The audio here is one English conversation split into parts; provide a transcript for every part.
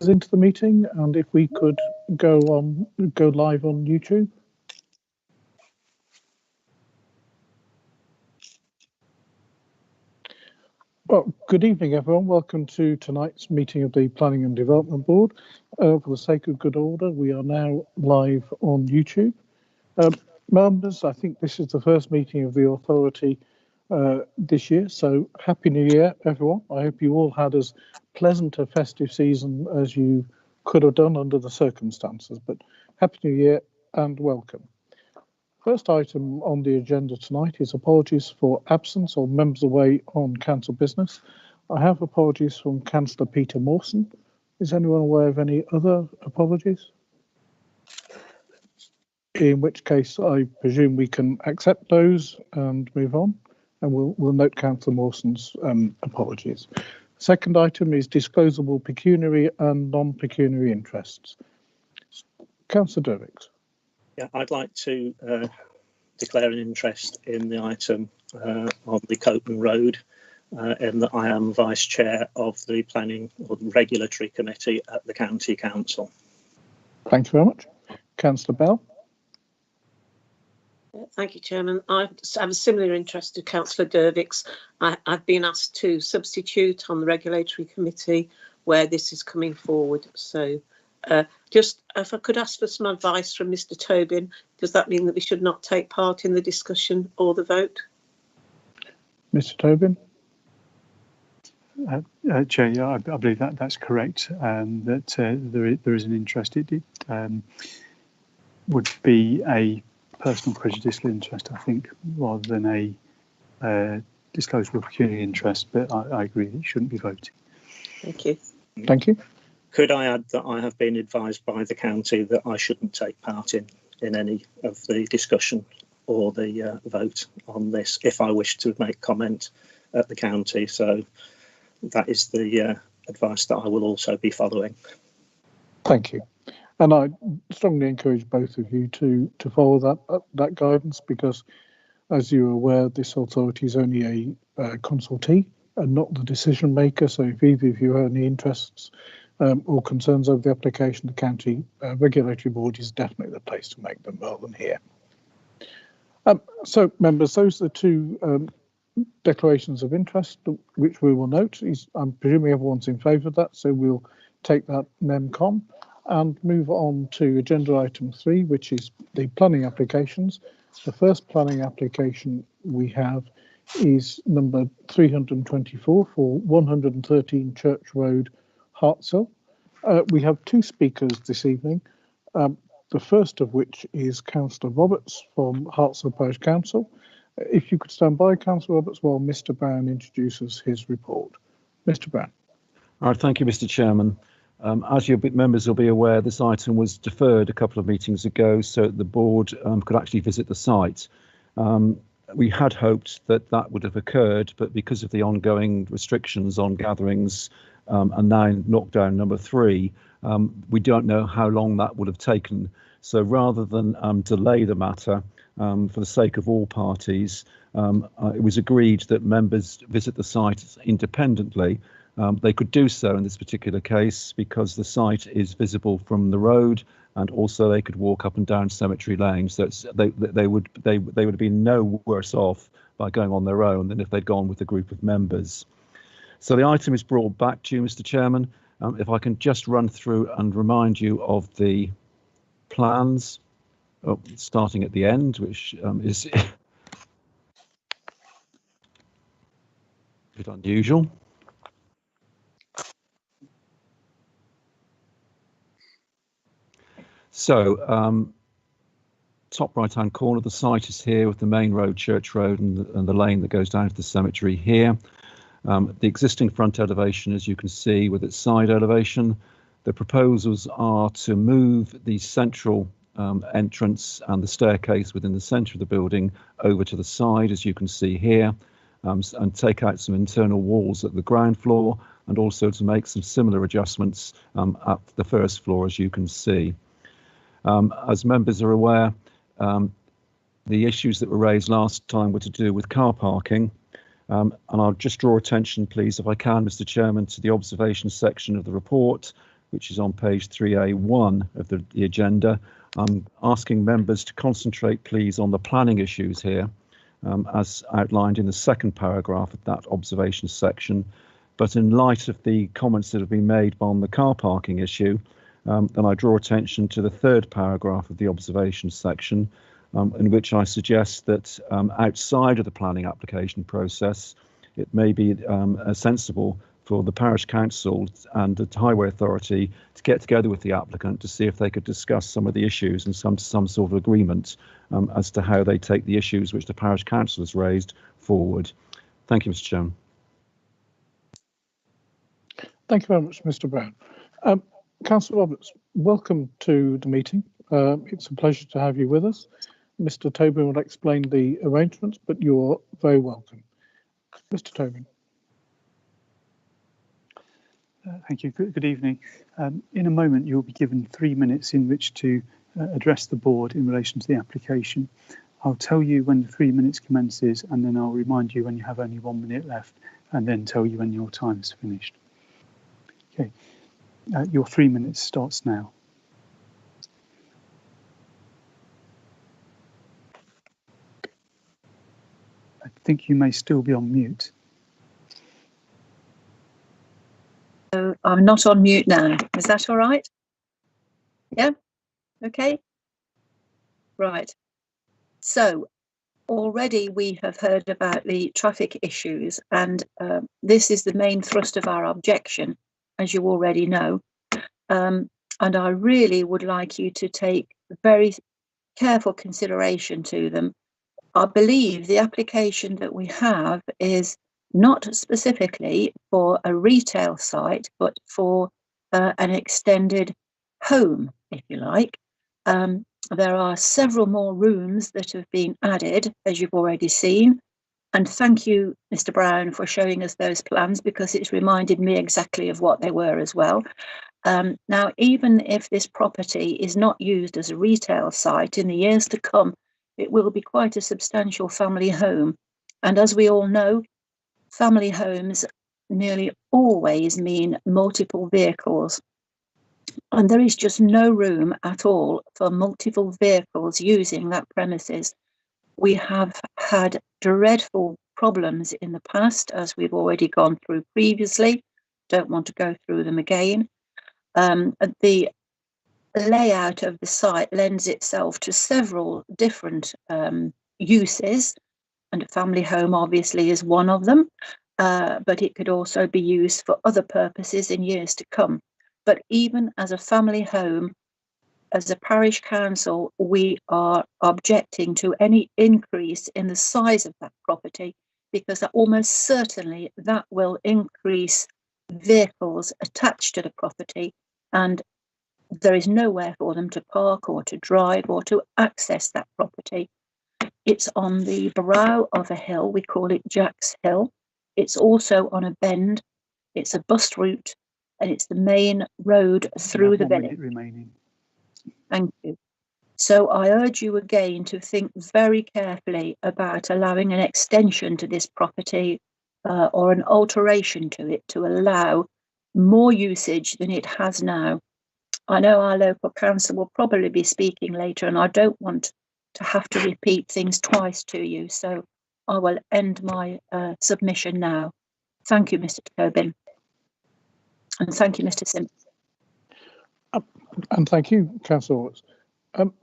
into the meeting, and if we could go live on YouTube. Well, good evening, everyone. Welcome to tonight's meeting of the Planning and Development Board. For the sake of good order, we are now live on YouTube. Members, I think this is the first meeting of the authority this year, so Happy New Year, everyone. I hope you all had as pleasant a festive season as you could have done under the circumstances, but Happy New Year and welcome. First item on the agenda tonight is apologies for absence or members away on council business. I have apologies from Councillor Peter Mawson. Is anyone aware of any other apologies? In which case, I presume we can accept those and move on, and we'll note Councillor Mawson's apologies. Second item is disclosable pecuniary and non-pecuniary interests. Councillor Derricks. Yeah, I'd like to declare an interest in the item on the Copeman Road, in that I am Vice Chair of the Planning or the Regulatory Committee at the County Council. Thank you very much. Councillor Bell. Thank you, Chairman. I have a similar interest to Councillor Derricks. I've been asked to substitute on the Regulatory Committee where this is coming forward. So just if I could ask for some advice from Mr. Tobin, does that mean that we should not take part in the discussion or the vote? Mr. Tobin? Chair, yeah, I believe that's correct. That there is an interest. It would be a personal prejudicial interest, I think, rather than a disclosure of pecuniary interest. But I agree that you shouldn't be voting. Thank you. Thank you. Could I add that I have been advised by the county that I shouldn't take part in any of the discussion or the vote on this if I wish to make comment at the county. So that is the advice that I will also be following. Thank you. And I strongly encourage both of you to follow that guidance, because, as you're aware, this authority is only a consultee and not the decision maker. So if either of you have any interests or concerns over the application, the County Regulatory Board is definitely the place to make them rather than here. So, members, those are the two declarations of interest which we will note. I'm presuming everyone's in favour of that, so we'll take that MEMCOM and move on to agenda item 3, which is the planning applications. The first planning application we have is number 324 for 113 Church Road, Hartshill. We have two speakers this evening, the first of which is Councillor Roberts from Hartshill Parish Council. If you could stand by, Councillor Roberts, while Mr. Brown introduces his report. Mr. Brown. All right, thank you, Mr. Chairman. As your members will be aware, this item was deferred a couple of meetings ago so the board could actually visit the site. We had hoped that would have occurred, but because of the ongoing restrictions on gatherings and now in lockdown number 3, we don't know how long that would have taken. So rather than delay the matter for the sake of all parties, it was agreed that members visit the site independently. They could do so in this particular case because the site is visible from the road, and also they could walk up and down Cemetery Lane. So they would have been no worse off by going on their own than if they'd gone with a group of members. So the item is brought back to you, Mr. Chairman. If I can just run through and remind you of the plans, starting at the end, which is a bit unusual. So, top right-hand corner, the site is here with the main road, Church Road, and the lane that goes down to the cemetery here. The existing front elevation, as you can see, with its side elevation. The proposals are to move the central entrance and the staircase within the centre of the building over to the side, as you can see here, and take out some internal walls at the ground floor, and also to make some similar adjustments at the first floor, as you can see. As members are aware, the issues that were raised last time were to do with car parking. And I'll just draw attention, please, if I can, Mr. Chairman, to the observation section of the report, which is on page 3A1 of the agenda. I'm asking members to concentrate, please, on the planning issues here, as outlined in the second paragraph of that observations section. But in light of the comments that have been made on the car parking issue, then I draw attention to the third paragraph of the observations section, in which I suggest that outside of the planning application process, it may be sensible for the parish council and the highway authority to get together with the applicant to see if they could discuss some of the issues and some sort of agreement as to how they take the issues which the parish council has raised forward. Thank you, Mr. Chairman. Thank you very much, Mr. Brown. Councillor Roberts, welcome to the meeting. It's a pleasure to have you with us. Mr. Tobin will explain the arrangements, but you're very welcome. Mr. Tobin. Thank you. Good evening. In a moment, you'll be given 3 minutes in which to address the board in relation to the application. I'll tell you when the 3 minutes commences, and then I'll remind you when you have only 1 minute left, and then tell you when your time is finished. Okay. Your 3 minutes starts now. I think you may still be on mute. So I'm not on mute now. Is that all right? Yeah? Okay. Right. So already we have heard about the traffic issues, and this is the main thrust of our objection, as you already know. And I really would like you to take very careful consideration to them. I believe the application that we have is not specifically for a retail site, but for an extended home, if you like. There are several more rooms that have been added, as you've already seen. And thank you, Mr. Brown, for showing us those plans, because it's reminded me exactly of what they were as well. Now, even if this property is not used as a retail site, in the years to come, it will be quite a substantial family home. And as we all know, family homes nearly always mean multiple vehicles. And there is just no room at all for multiple vehicles using that premises. We have had dreadful problems in the past, as we've already gone through previously. Don't want to go through them again. The layout of the site lends itself to several different uses, and a family home obviously is one of them, but it could also be used for other purposes in years to come. But even as a family home, as a parish council, we are objecting to any increase in the size of that property, because almost certainly that will increase vehicles attached to the property, and there is nowhere for them to park or to drive or to access that property. It's on the brow of a hill. We call it Jack's Hill. It's also on a bend. It's a bus route, and it's the main road through the village. Remaining. Thank you. So I urge you again to think very carefully about allowing an extension to this property or an alteration to it to allow more usage than it has now. I know our local council will probably be speaking later, and I don't want to have to repeat things twice to you. So I will end my submission now. Thank you, Mr. Tobin. And thank you, Mr. Simpson. And thank you, Councillor Roberts.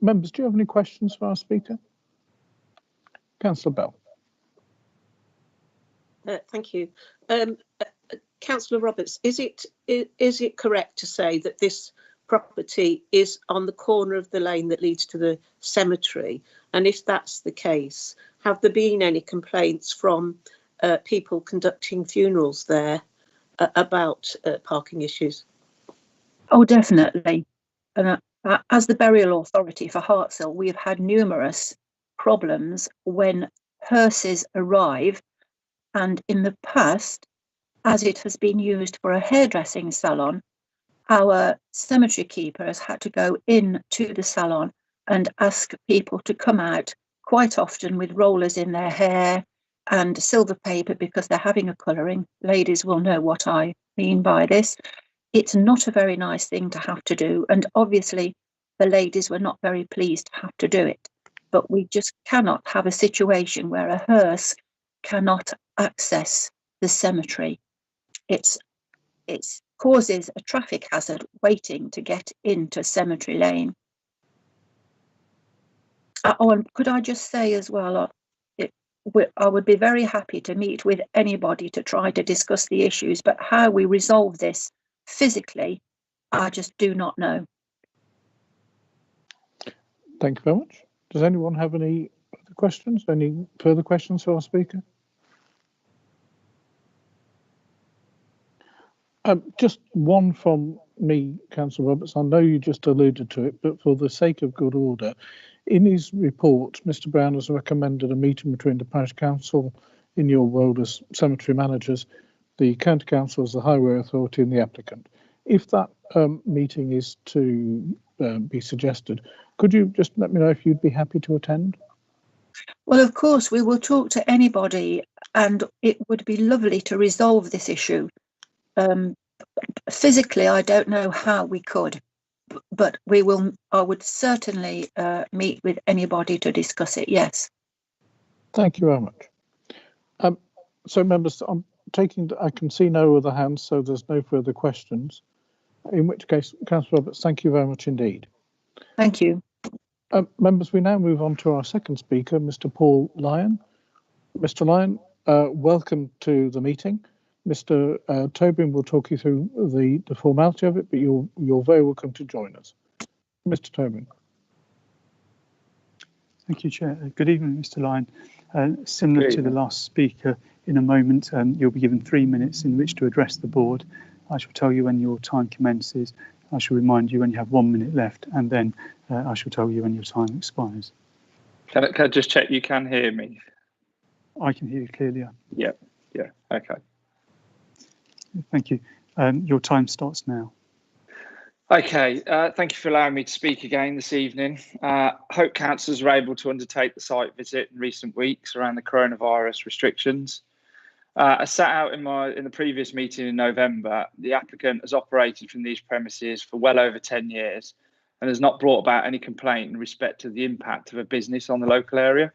Members, do you have any questions for our speaker? Councillor Bell. Thank you. Councillor Roberts, is it correct to say that this property is on the corner of the lane that leads to the cemetery? And if that's the case, have there been any complaints from people conducting funerals there about parking issues? Oh, definitely. As the burial authority for Hartshill, we've had numerous problems when hearses arrive, and in the past, as it has been used for a hairdressing salon, our cemetery keeper has had to go in to the salon and ask people to come out, quite often with rollers in their hair and silver paper, because they're having a colouring. Ladies will know what I mean by this. It's not a very nice thing to have to do, and obviously the ladies were not very pleased to have to do it. But we just cannot have a situation where a hearse cannot access the cemetery. It causes a traffic hazard waiting to get into Cemetery Lane. And could I just say as well, I would be very happy to meet with anybody to try to discuss the issues, but how we resolve this physically, I just do not know. Thank you very much. Does anyone have any other questions? Any further questions for our speaker? Just one from me, Councillor Roberts. I know you just alluded to it, but for the sake of good order, in his report, Mr. Brown has recommended a meeting between the parish council, in your world as cemetery managers, the county council as the highway authority, and the applicant. If that meeting is to be suggested, could you just let me know if you'd be happy to attend? Well, of course, we will talk to anybody, and it would be lovely to resolve this issue. Physically, I don't know how we could, but we will. I would certainly meet with anybody to discuss it. Yes. Thank you very much. So, members, I can see no other hands, so there's no further questions. In which case, Councillor Roberts, thank you very much indeed. Thank you. Members, we now move on to our second speaker, Mr. Paul Lyon. Mr. Lyon, welcome to the meeting. Mr. Tobin will talk you through the formality of it, but you're very welcome to join us. Mr. Tobin. Thank you, Chair. Good evening, Mr. Lyon. Similar to the last speaker, in a moment you'll be given 3 minutes in which to address the board. I shall tell you when your time commences. I shall remind you when you have 1 minute left, and then I shall tell you when your time expires. Can I just check you can hear me? I can hear you clearly. Yeah, okay. Thank you. Your time starts now. Okay, thank you for allowing me to speak again this evening. Hope councillors were able to undertake the site visit in recent weeks around the coronavirus restrictions. As set out in the previous meeting in November, the applicant has operated from these premises for well over 10 years and has not brought about any complaint in respect to the impact of a business on the local area.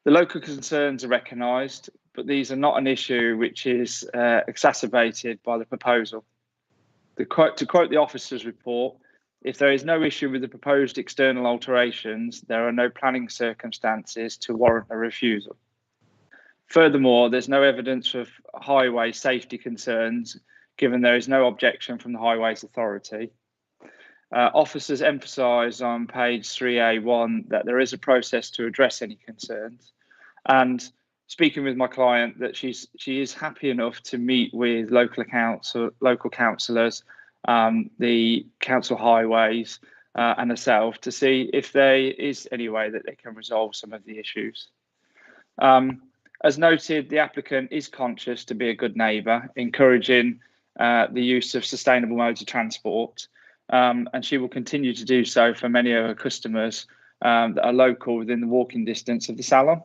The local concerns are recognised, but these are not an issue which is exacerbated by the proposal. To quote the officer's report, if there is no issue with the proposed external alterations, there are no planning circumstances to warrant a refusal. Furthermore, there's no evidence of highway safety concerns, given there is no objection from the Highways Authority. Officers emphasise on page 3A1 that there is a process to address any concerns, and speaking with my client, that she is happy enough to meet with local councillors, the council highways, and herself to see if there is any way that they can resolve some of the issues. As noted, the applicant is conscious to be a good neighbour, encouraging the use of sustainable modes of transport, and she will continue to do so for many of her customers that are local within the walking distance of the salon.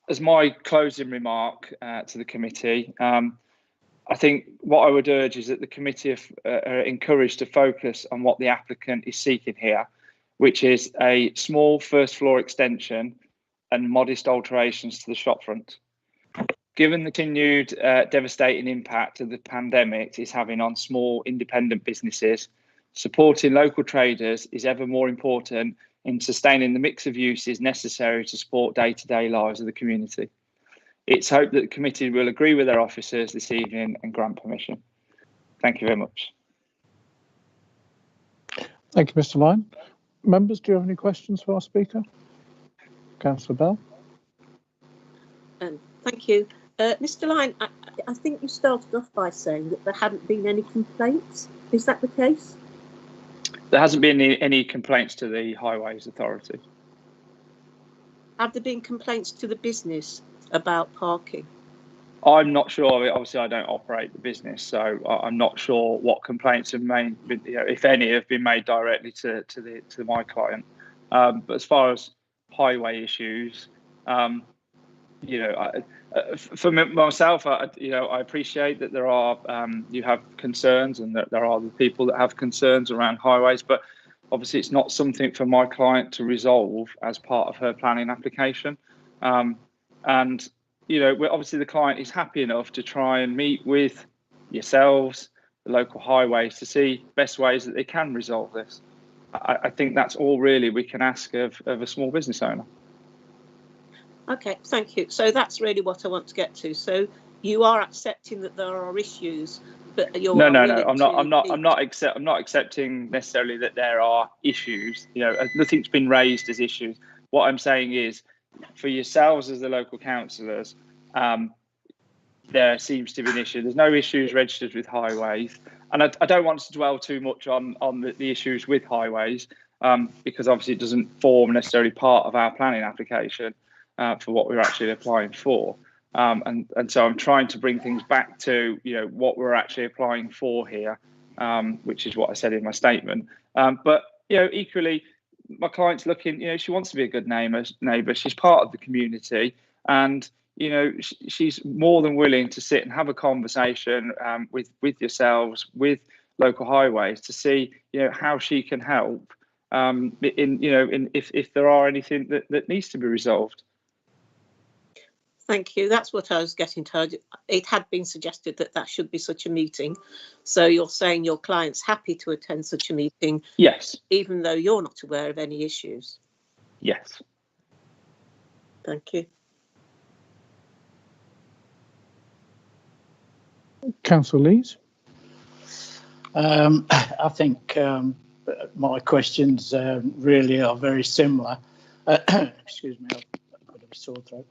As my closing remark to the committee, I think what I would urge is that the committee are encouraged to focus on what the applicant is seeking here, which is a small first floor extension and modest alterations to the shopfront. Given the continued devastating impact of the pandemic is having on small independent businesses, supporting local traders is ever more important in sustaining the mix of uses necessary to support day-to-day lives of the community. It's hoped that the committee will agree with their officers this evening and grant permission. Thank you very much. Thank you, Mr. Lyon. Members, do you have any questions for our speaker? Councillor Bell. Thank you. Mr. Lyon, I think you started off by saying that there hadn't been any complaints. Is that the case? There hasn't been any complaints to the Highways Authority. Have there been complaints to the business about parking? I'm not sure. Obviously, I don't operate the business, so I'm not sure what complaints have made, if any, have been made directly to my client. But as far as highway issues, for myself, I appreciate that there are you have concerns, and that there are the people that have concerns around highways, but obviously it's not something for my client to resolve as part of her planning application. And obviously the client is happy enough to try and meet with yourselves, the local highways, to see best ways that they can resolve this. I think that's all really we can ask of a small business owner. Okay, thank you. So that's really what I want to get to. So you are accepting that there are issues, but you're no. I'm not accepting necessarily that there are issues. Nothing's been raised as issues. What I'm saying is, for yourselves as the local councillors, there seems to be an issue. There's no issues registered with highways, and I don't want to dwell too much on the issues with highways, because obviously it doesn't form necessarily part of our planning application. For what we're actually applying for, and so I'm trying to bring things back to what we're actually applying for here, which is what I said in my statement. But equally, my client's looking. She wants to be a good neighbour. She's part of the community, and she's more than willing to sit and have a conversation with yourselves, with local highways, to see how she can help if there are anything that needs to be resolved. Thank you. That's what I was getting told. It had been suggested that should be such a meeting. So you're saying your client's happy to attend such a meeting? Yes. Even though you're not aware of any issues? Yes. Thank you. Councillor Lees? I think my questions really are very similar. Excuse me, I've got a sore throat.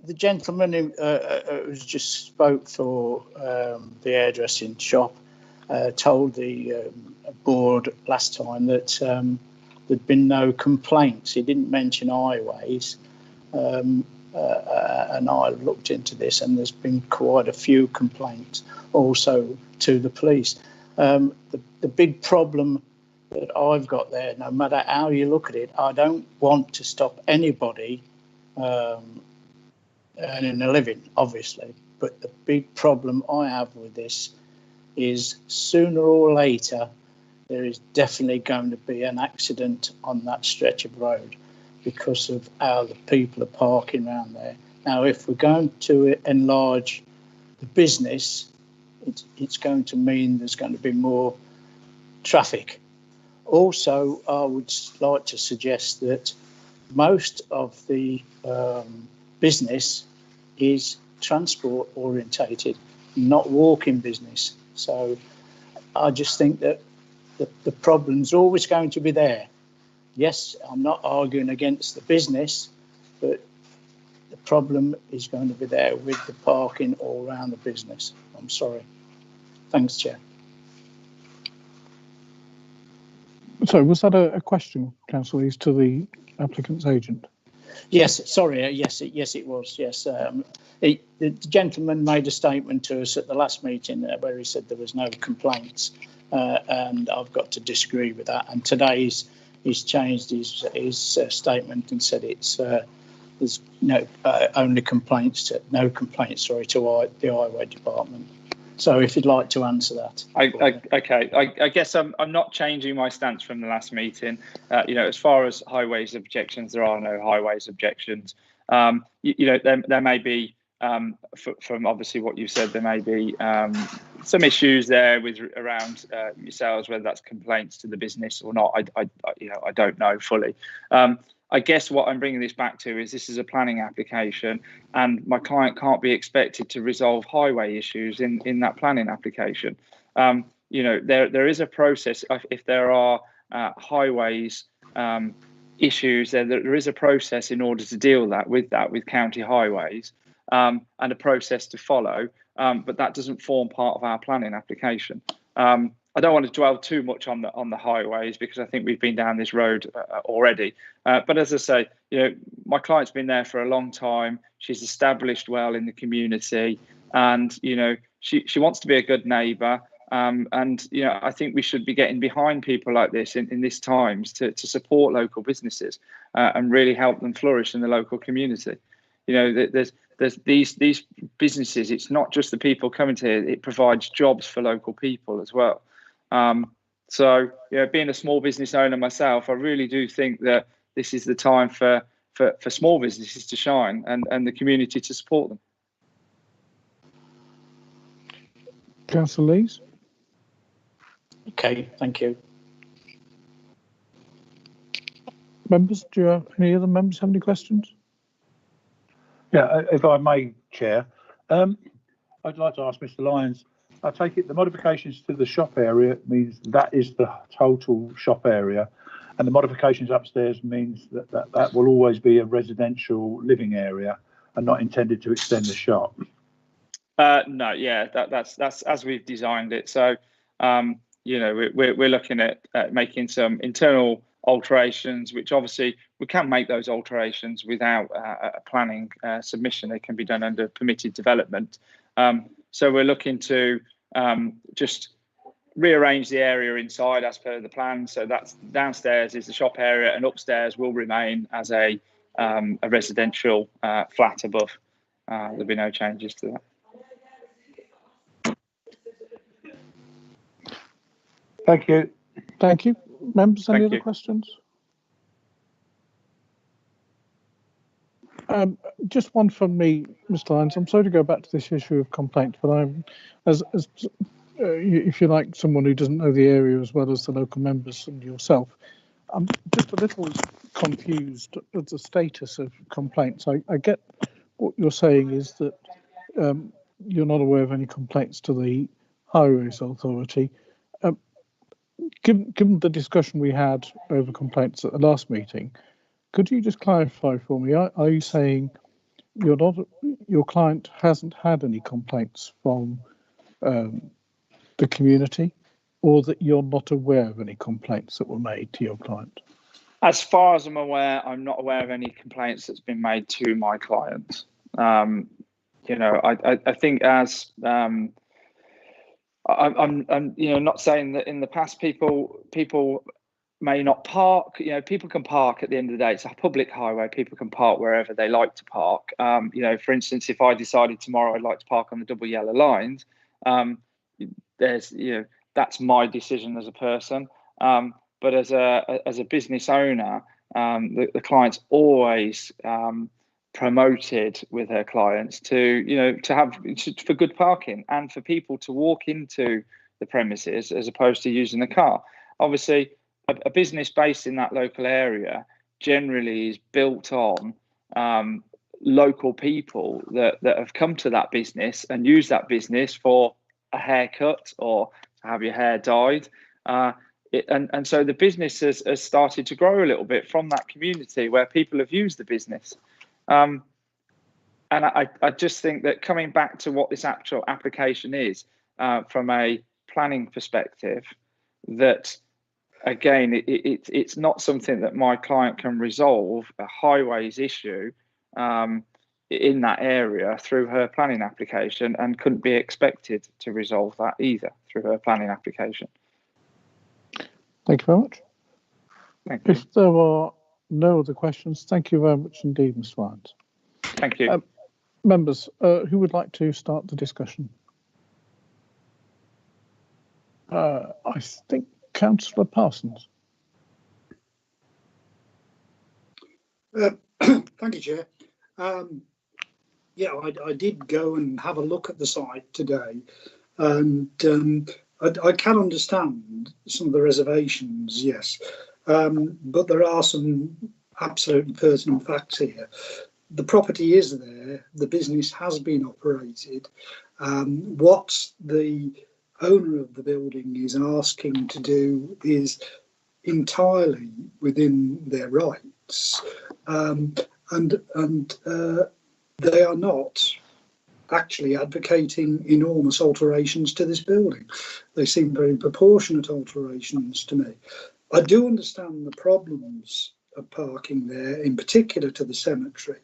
The gentleman who just spoke for the hairdressing shop told the board last time that there'd been no complaints. He didn't mention highways, and I looked into this, and there's been quite a few complaints also to the police. The big problem that I've got there, no matter how you look at it, I don't want to stop anybody earning a living, obviously, but the big problem I have with this is sooner or later there is definitely going to be an accident on that stretch of road because of how the people are parking around there. Now, if we're going to enlarge the business, it's going to mean there's going to be more traffic. Also, I would like to suggest that most of the business is transport orientated, not walking business. So I just think that the problem's always going to be there. Yes, I'm not arguing against the business, but the problem is going to be there with the parking all around the business. I'm sorry. Thanks, Chair. So was that a question, Councillor Lees, to the applicant's agent? Yes, sorry. Yes, it was. Yes, the gentleman made a statement to us at the last meeting where he said there was no complaints, and I've got to disagree with that. And today he's changed his statement and said there's no complaints to the highway department. So if you'd like to answer that. Okay. I guess I'm not changing my stance from the last meeting. As far as highways objections, there are no highways objections. There may be, from obviously what you said, there may be some issues there around yourselves, whether that's complaints to the business or not. I don't know fully. I guess what I'm bringing this back to is this is a planning application, and my client can't be expected to resolve highway issues in that planning application. There is a process. If there are highways issues, there is a process in order to deal with county highways, and a process to follow. But that doesn't form part of our planning application. I don't want to dwell too much on the highways because I think we've been down this road already. But as I say, my client's been there for a long time. She's established well in the community, and she wants to be a good neighbour. And I think we should be getting behind people like this in this times to support local businesses and really help them flourish in the local community. There's these businesses. It's not just the people coming to here; it provides jobs for local people as well. So, being a small business owner myself, I really do think that this is the time for small businesses to shine and the community to support them. Councillor Lees? Okay, thank you. Members, any other members have any questions? Yeah, if I may, Chair, I'd like to ask Mr. Lyons. I take it the modifications to the shop area means that is the total shop area, and the modifications upstairs means that will always be a residential living area and not intended to extend the shop. No, yeah, that's as we've designed it. So, we're looking at making some internal alterations, which obviously we can make those alterations without a planning submission. They can be done under permitted development. So we're looking to just rearrange the area inside as per the plan. So that's downstairs is the shop area, and upstairs will remain as a residential flat above. There'll be no changes to that. Thank you. Thank you. Members, any Thank other you. questions? Just one from me, Mr. Lyons. I'm sorry to go back to this issue of complaints, but I'm, if you like, someone who doesn't know the area as well as the local members and yourself, I'm just a little confused at the status of complaints. I get what you're saying is that you're not aware of any complaints to the Highways Authority. Given the discussion we had over complaints at the last meeting, could you just clarify for me? Are you saying your client hasn't had any complaints from the community, or that you're not aware of any complaints that were made to your client? As far as I'm aware, I'm not aware of any complaints that's been made to my client. I think as I'm not saying that in the past people may not park. People can park at the end of the day. It's a public highway. People can park wherever they like to park. For instance, if I decided tomorrow I'd like to park on the double yellow lines, that's my decision as a person. But as a business owner, the client's always promoted with her clients to have for good parking and for people to walk into the premises as opposed to using the car. Obviously, a business based in that local area generally is built on local people that have come to that business and use that business for a haircut or to have your hair dyed. And so the business has started to grow a little bit from that community where people have used the business. And I just think that coming back to what this actual application is from a planning perspective, that again, it's not something that my client can resolve a highways issue in that area through her planning application, and couldn't be expected to resolve that either through her planning application. Thank you very much. Thank you. If there are no other questions, thank you very much indeed, Mr. Lyons. Thank you. Members, who would like to start the discussion? I think Councillor Parsons. Thank you, Chair. I did go and have a look at the site today, and I can understand some of the reservations, yes, but there are some absolutely pertinent facts here. The property is there, the business has been operated. What the owner of the building is asking to do is entirely within their rights, and they are not actually advocating enormous alterations to this building. They seem very proportionate alterations to me. I do understand the problems of parking there, in particular to the cemetery.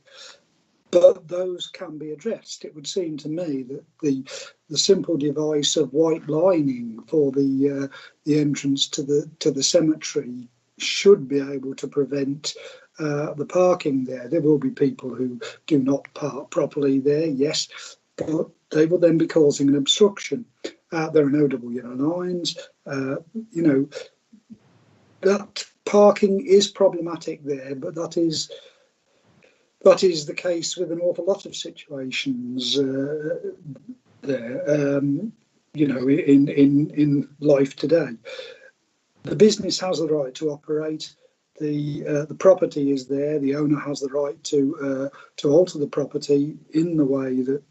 but those can be addressed. It would seem to me that the simple device of white lining for the entrance to the cemetery should be able to prevent the parking there. There will be people who do not park properly there, yes, but they will then be causing an obstruction. There are no double yellow lines. That parking is problematic there, but that is the case with an awful lot of situations there. In life today, the business has the right to operate. The property is there. The owner has the right to alter the property in the way that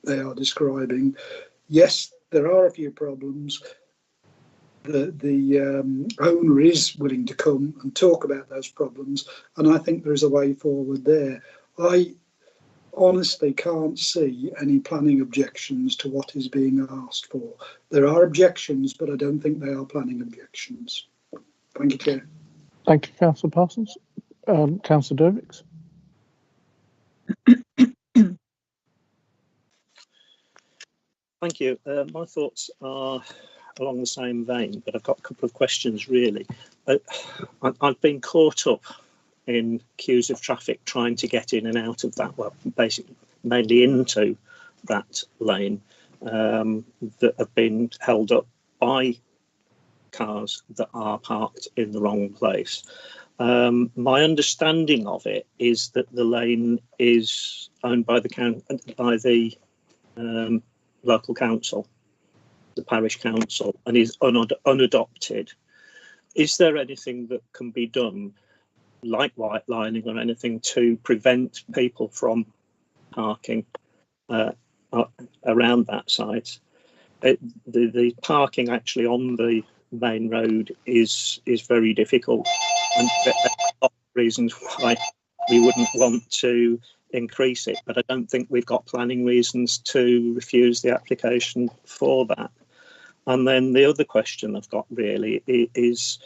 they are describing. Yes, there are a few problems. The owner is willing to come and talk about those problems, and I think there is a way forward there. I honestly can't see any planning objections to what is being asked for. There are objections, but I don't think they are planning objections. Thank you, Chair. Thank you, Councillor Parsons. Councillor Dervix. Thank you. My thoughts are along the same vein, but I've got a couple of questions really. I've been caught up in queues of traffic trying to get in and out of that, well, basically mainly into that lane, that have been held up by cars that are parked in the wrong place. My understanding of it is that the lane is owned by the local council, the parish council, and is unadopted. Is there anything that can be done, like white lining or anything, to prevent people from parking around that site? The parking actually on the main road is very difficult, and there are reasons why we wouldn't want to increase it, but I don't think we've got planning reasons to refuse the application for that. And then the other question I've got really is,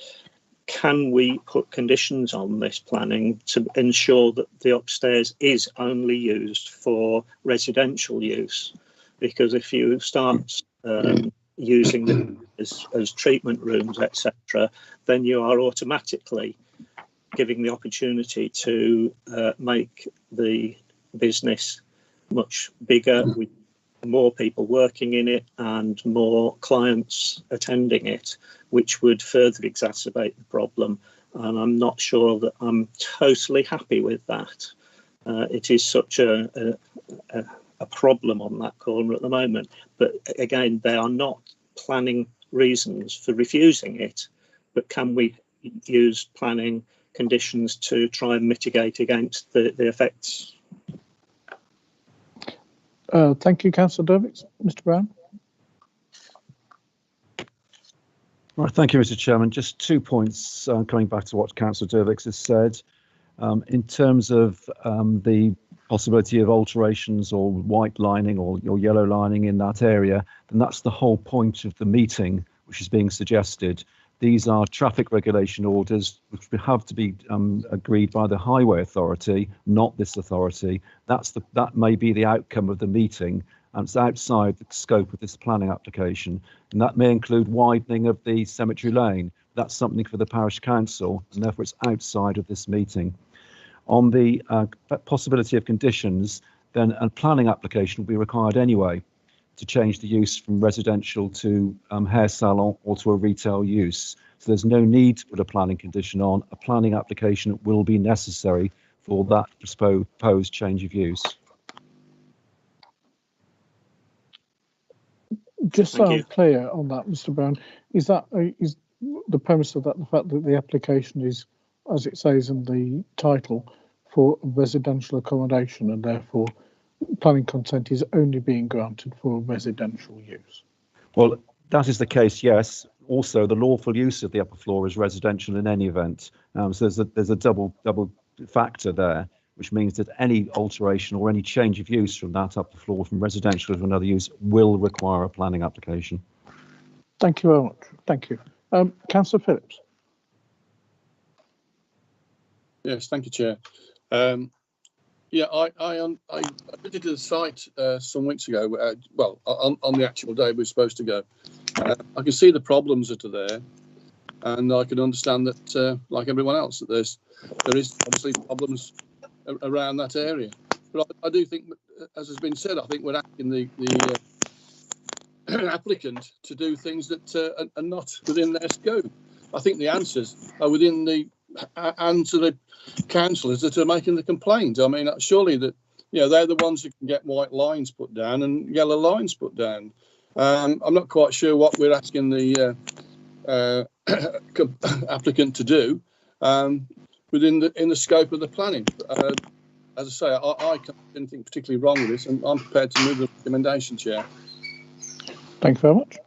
can we put conditions on this planning to ensure that the upstairs is only used for residential use? Because if you start using them as treatment rooms, etc., then you are automatically giving the opportunity to make the business much bigger, with more people working in it and more clients attending it, which would further exacerbate the problem. And I'm not sure that I'm totally happy with that. It is such a problem on that corner at the moment. But again, they are not planning reasons for refusing it. But can we use planning conditions to try and mitigate against the effects? Thank you, Councillor Dervix. Mr. Brown. Right, thank you, Mr. Chairman. Just 2 points coming back to what Councillor Dervix has said. In terms of the possibility of alterations or white lining or yellow lining in that area, then that's the whole point of the meeting which is being suggested. These are traffic regulation orders which have to be agreed by the Highway Authority, not this authority. That may be the outcome of the meeting, and it's outside the scope of this planning application. And that may include widening of the cemetery lane. That's something for the parish council, and therefore it's outside of this meeting. On the possibility of conditions, then a planning application will be required anyway to change the use from residential to hair salon or to a retail use. So there's no need to put a planning condition on. A planning application will be necessary for that proposed change of use. Just so I'm clear on that, Mr. Brown, is the premise of that the fact that the application is, as it says in the title, for residential accommodation, and therefore planning consent is only being granted for residential use? Well, that is the case, yes. Also, the lawful use of the upper floor is residential in any event. So there's a double factor there, which means that any alteration or any change of use from that upper floor from residential to another use will require a planning application. Thank you very much. Thank you. Councillor Phillips. Yes, thank you, Chair. Yeah, I visited the site some weeks ago. Well, on the actual day we were supposed to go. I can see the problems that are there, and I can understand that, like everyone else, that there is obviously problems around that area. But I do think, as has been said, I think we're asking the applicant to do things that are not within their scope. I think the answers are within the and to the councillors that are making the complaint. I mean, surely that, you know, they're the ones who can get white lines put down and yellow lines put down. I'm not quite sure what we're asking the applicant to do within the scope of the planning. As I say, I can't see anything particularly wrong with this, and I'm prepared to move the recommendation, Chair. Thank you very much.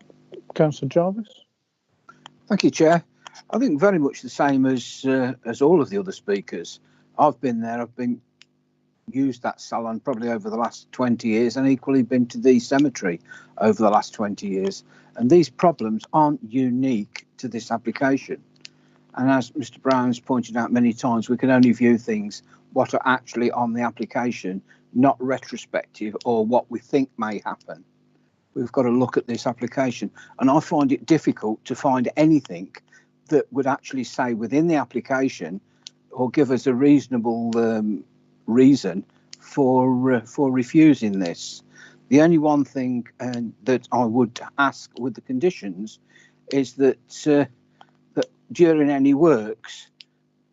Councillor Jarvis. Thank you, Chair. I think very much the same as all of the other speakers. I've been there. I've used that salon probably over the last 20 years, and equally been to the cemetery over the last 20 years. And these problems aren't unique to this application. And as Mr. Brown's pointed out many times, we can only view things what are actually on the application, not retrospective or what we think may happen. We've got to look at this application, and I find it difficult to find anything that would actually say within the application or give us a reasonable reason for refusing this. The only one thing that I would ask with the conditions is that that during any works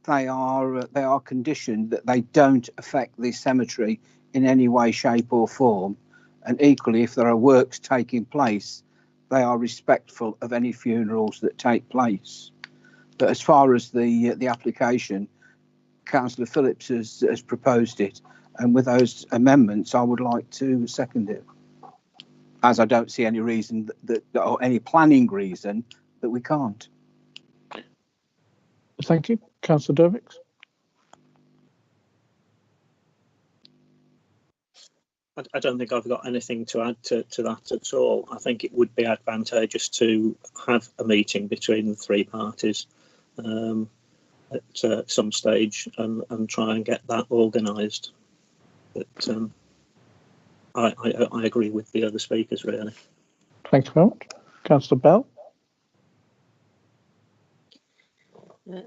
they are conditioned that they don't affect the cemetery in any way, shape or form. And equally, if there are works taking place, they are respectful of any funerals that take place. But as far as the application, Councillor Phillips has proposed it, and with those amendments, I would like to second it, as I don't see any reason that or any planning reason that we can't. Thank you. Councillor Dervix. I don't think I've got anything to add to that at all. I think it would be advantageous to have a meeting between the three parties at some stage and try and get that organised. But I agree with the other speakers, really. Thank you very much. Councillor Bell.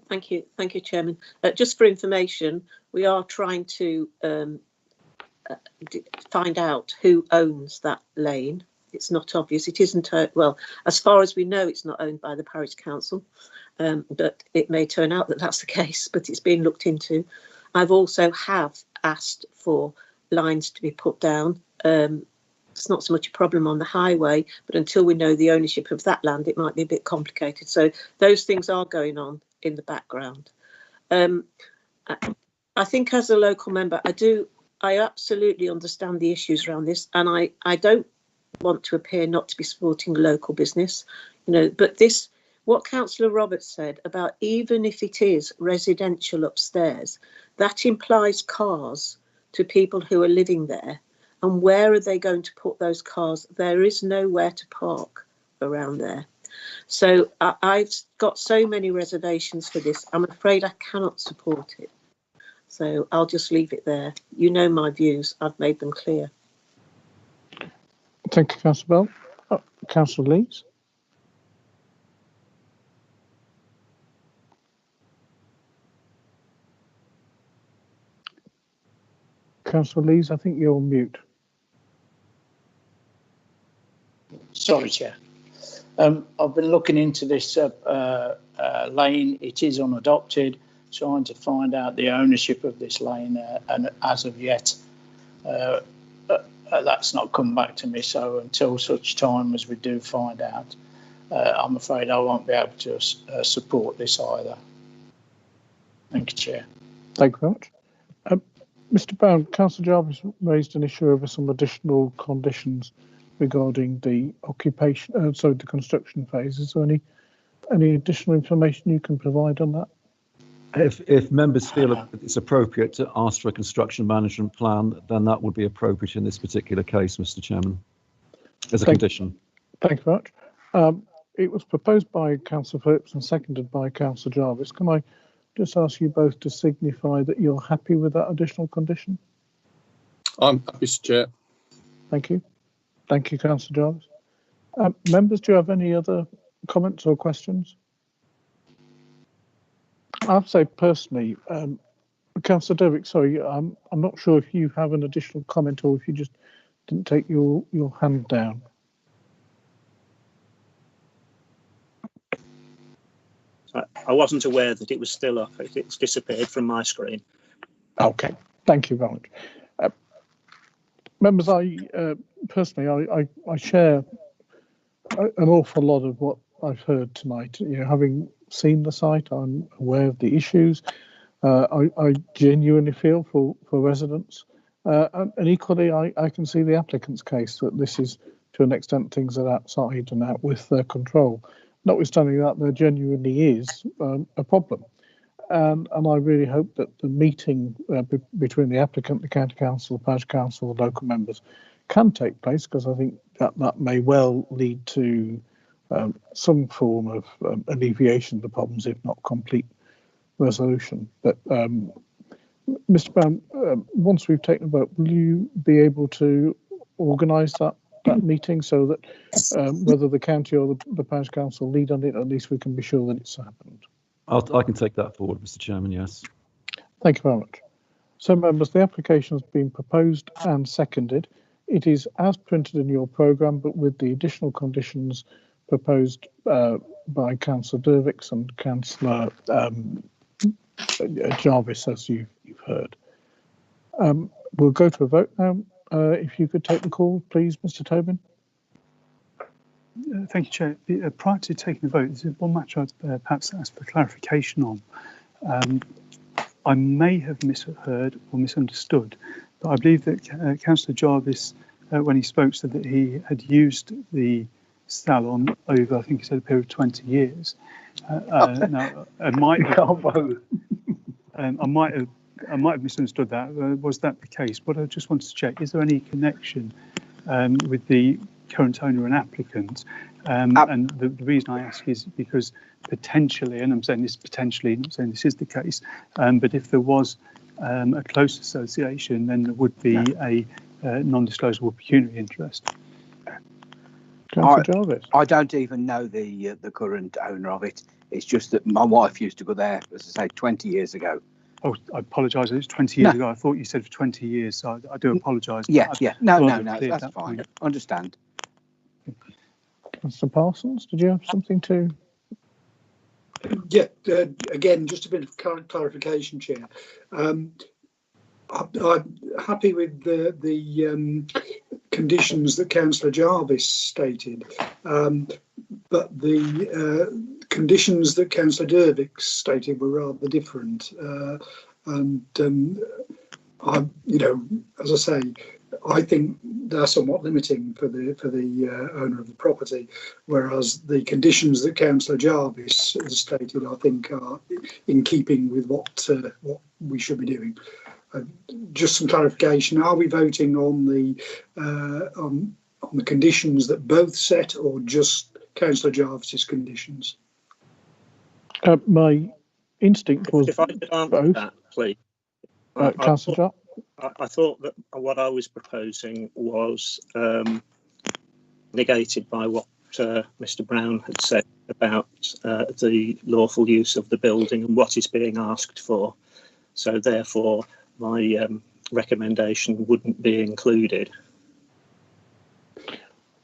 Thank you, Chairman. Just for information, we are trying to find out who owns that lane. It's not obvious. It isn't, well, as far as we know, it's not owned by the parish council, but it may turn out that that's the case, but it's being looked into. I've also asked for lines to be put down. It's not so much a problem on the highway, but until we know the ownership of that land, it might be a bit complicated. So those things are going on in the background. I think as a local member, I absolutely understand the issues around this, and I don't want to appear not to be supporting local business, you know, but this, what Councillor Roberts said about even if it is residential upstairs, that implies cars to people who are living there. And where are they going to put those cars? There is nowhere to park around there. So I've got so many reservations for this. I'm afraid I cannot support it. So I'll just leave it there. You know my views. I've made them clear. Thank you, Councillor Bell. Councillor Lees. Councillor Lees, I think you're on mute. Sorry, Chair. I've been looking into this lane. It is unadopted, trying to find out the ownership of this lane, and as of yet, that's not come back to me. So until such time as we do find out, I'm afraid I won't be able to support this either. Thank you, Chair. Thank you very much. Mr. Brown, Councillor Jarvis raised an issue over some additional conditions regarding the occupation, the construction phase. Is there any additional information you can provide on that? If members feel it's appropriate to ask for a construction management plan, then that would be appropriate in this particular case, Mr. Chairman, as a condition. Thank you very much. It was proposed by Councillor Phillips and seconded by Councillor Jarvis. Can I just ask you both to signify that you're happy with that additional condition? I'm happy, Mr. Chair. Thank you. Thank you, Councillor Jarvis. Members, do you have any other comments or questions? I'd say personally, Councillor Dervick, sorry, I'm not sure if you have an additional comment or if you just didn't take your hand down. I wasn't aware that it was still up. It's disappeared from my screen. Okay, thank you very much. Members, I personally, I share an awful lot of what I've heard tonight. You know, having seen the site, I'm aware of the issues. I genuinely feel for residents, and equally, I can see the applicant's case that this is, to an extent, things are outside and out with their control. Notwithstanding that, there genuinely is a problem. And I really hope that the meeting between the applicant, the county council, parish council, the local members can take place, because I think that may well lead to some form of alleviation of the problems, if not complete resolution. But Mr. Brown, once we've taken a vote, will you be able to organise that meeting so that whether the county or the parish council lead on it, at least we can be sure that it's happened? I can take that forward, Mr. Chairman, yes. Thank you very much. So, members, the application has been proposed and seconded. It is as printed in your programme, but with the additional conditions proposed by Councillor Dervix and Councillor Jarvis, as you've heard. We'll go to a vote now. If you could take the call, please, Mr. Tobin. Thank you, Chair. Prior to taking the vote, there's one matter I'd perhaps ask for clarification on. I may have misheard or misunderstood, but I believe that Councillor Jarvis, when he spoke, said that he had used the salon over, I think he said, a period of 20 years. Now, I might have misunderstood that. Was that the case? But I just wanted to check, is there any connection with the current owner and applicant? And the reason I ask is because potentially, and I'm saying this potentially, not saying this is the case, but if there was a close association, then there would be a non-disclosable pecuniary interest. I don't even know the current owner of it. It's just that my wife used to go there, as I say, 20 years ago. Oh, I apologise. It was 20 years ago. I thought you said for 20 years, so I do apologise. Yeah. No, that's fine. Understand. Mr. Parsons, did you have something to? Yeah, again, just a bit of clarification, Chair. I'm happy with the conditions that Councillor Jarvis stated, but the conditions that Councillor Dervick stated were rather different. As I say, I think they're somewhat limiting for the owner of the property, whereas the conditions that Councillor Jarvis has stated, I think, are in keeping with what we should be doing. Just some clarification: are we voting on the conditions that both set, or just Councillor Jarvis's conditions? My instinct was if I could answer both. that, please. Councillor Jarvis. I thought that what I was proposing was negated by what Mr. Brown had said about the lawful use of the building and what is being asked for. So therefore, my recommendation wouldn't be included.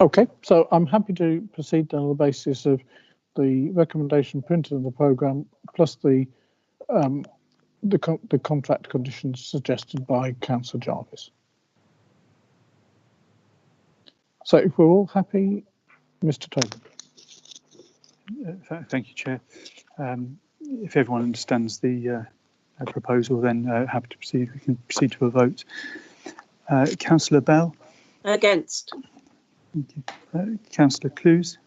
Okay, so I'm happy to proceed on the basis of the recommendation printed in the programme plus the contract conditions suggested by Councillor Jarvis. So if we're all happy, Mr. Tobin. Thank you, Chair. If everyone understands the proposal, then happy to proceed. We can proceed to a vote. Councillor Bell? Against. Thank you. Councillor Clues?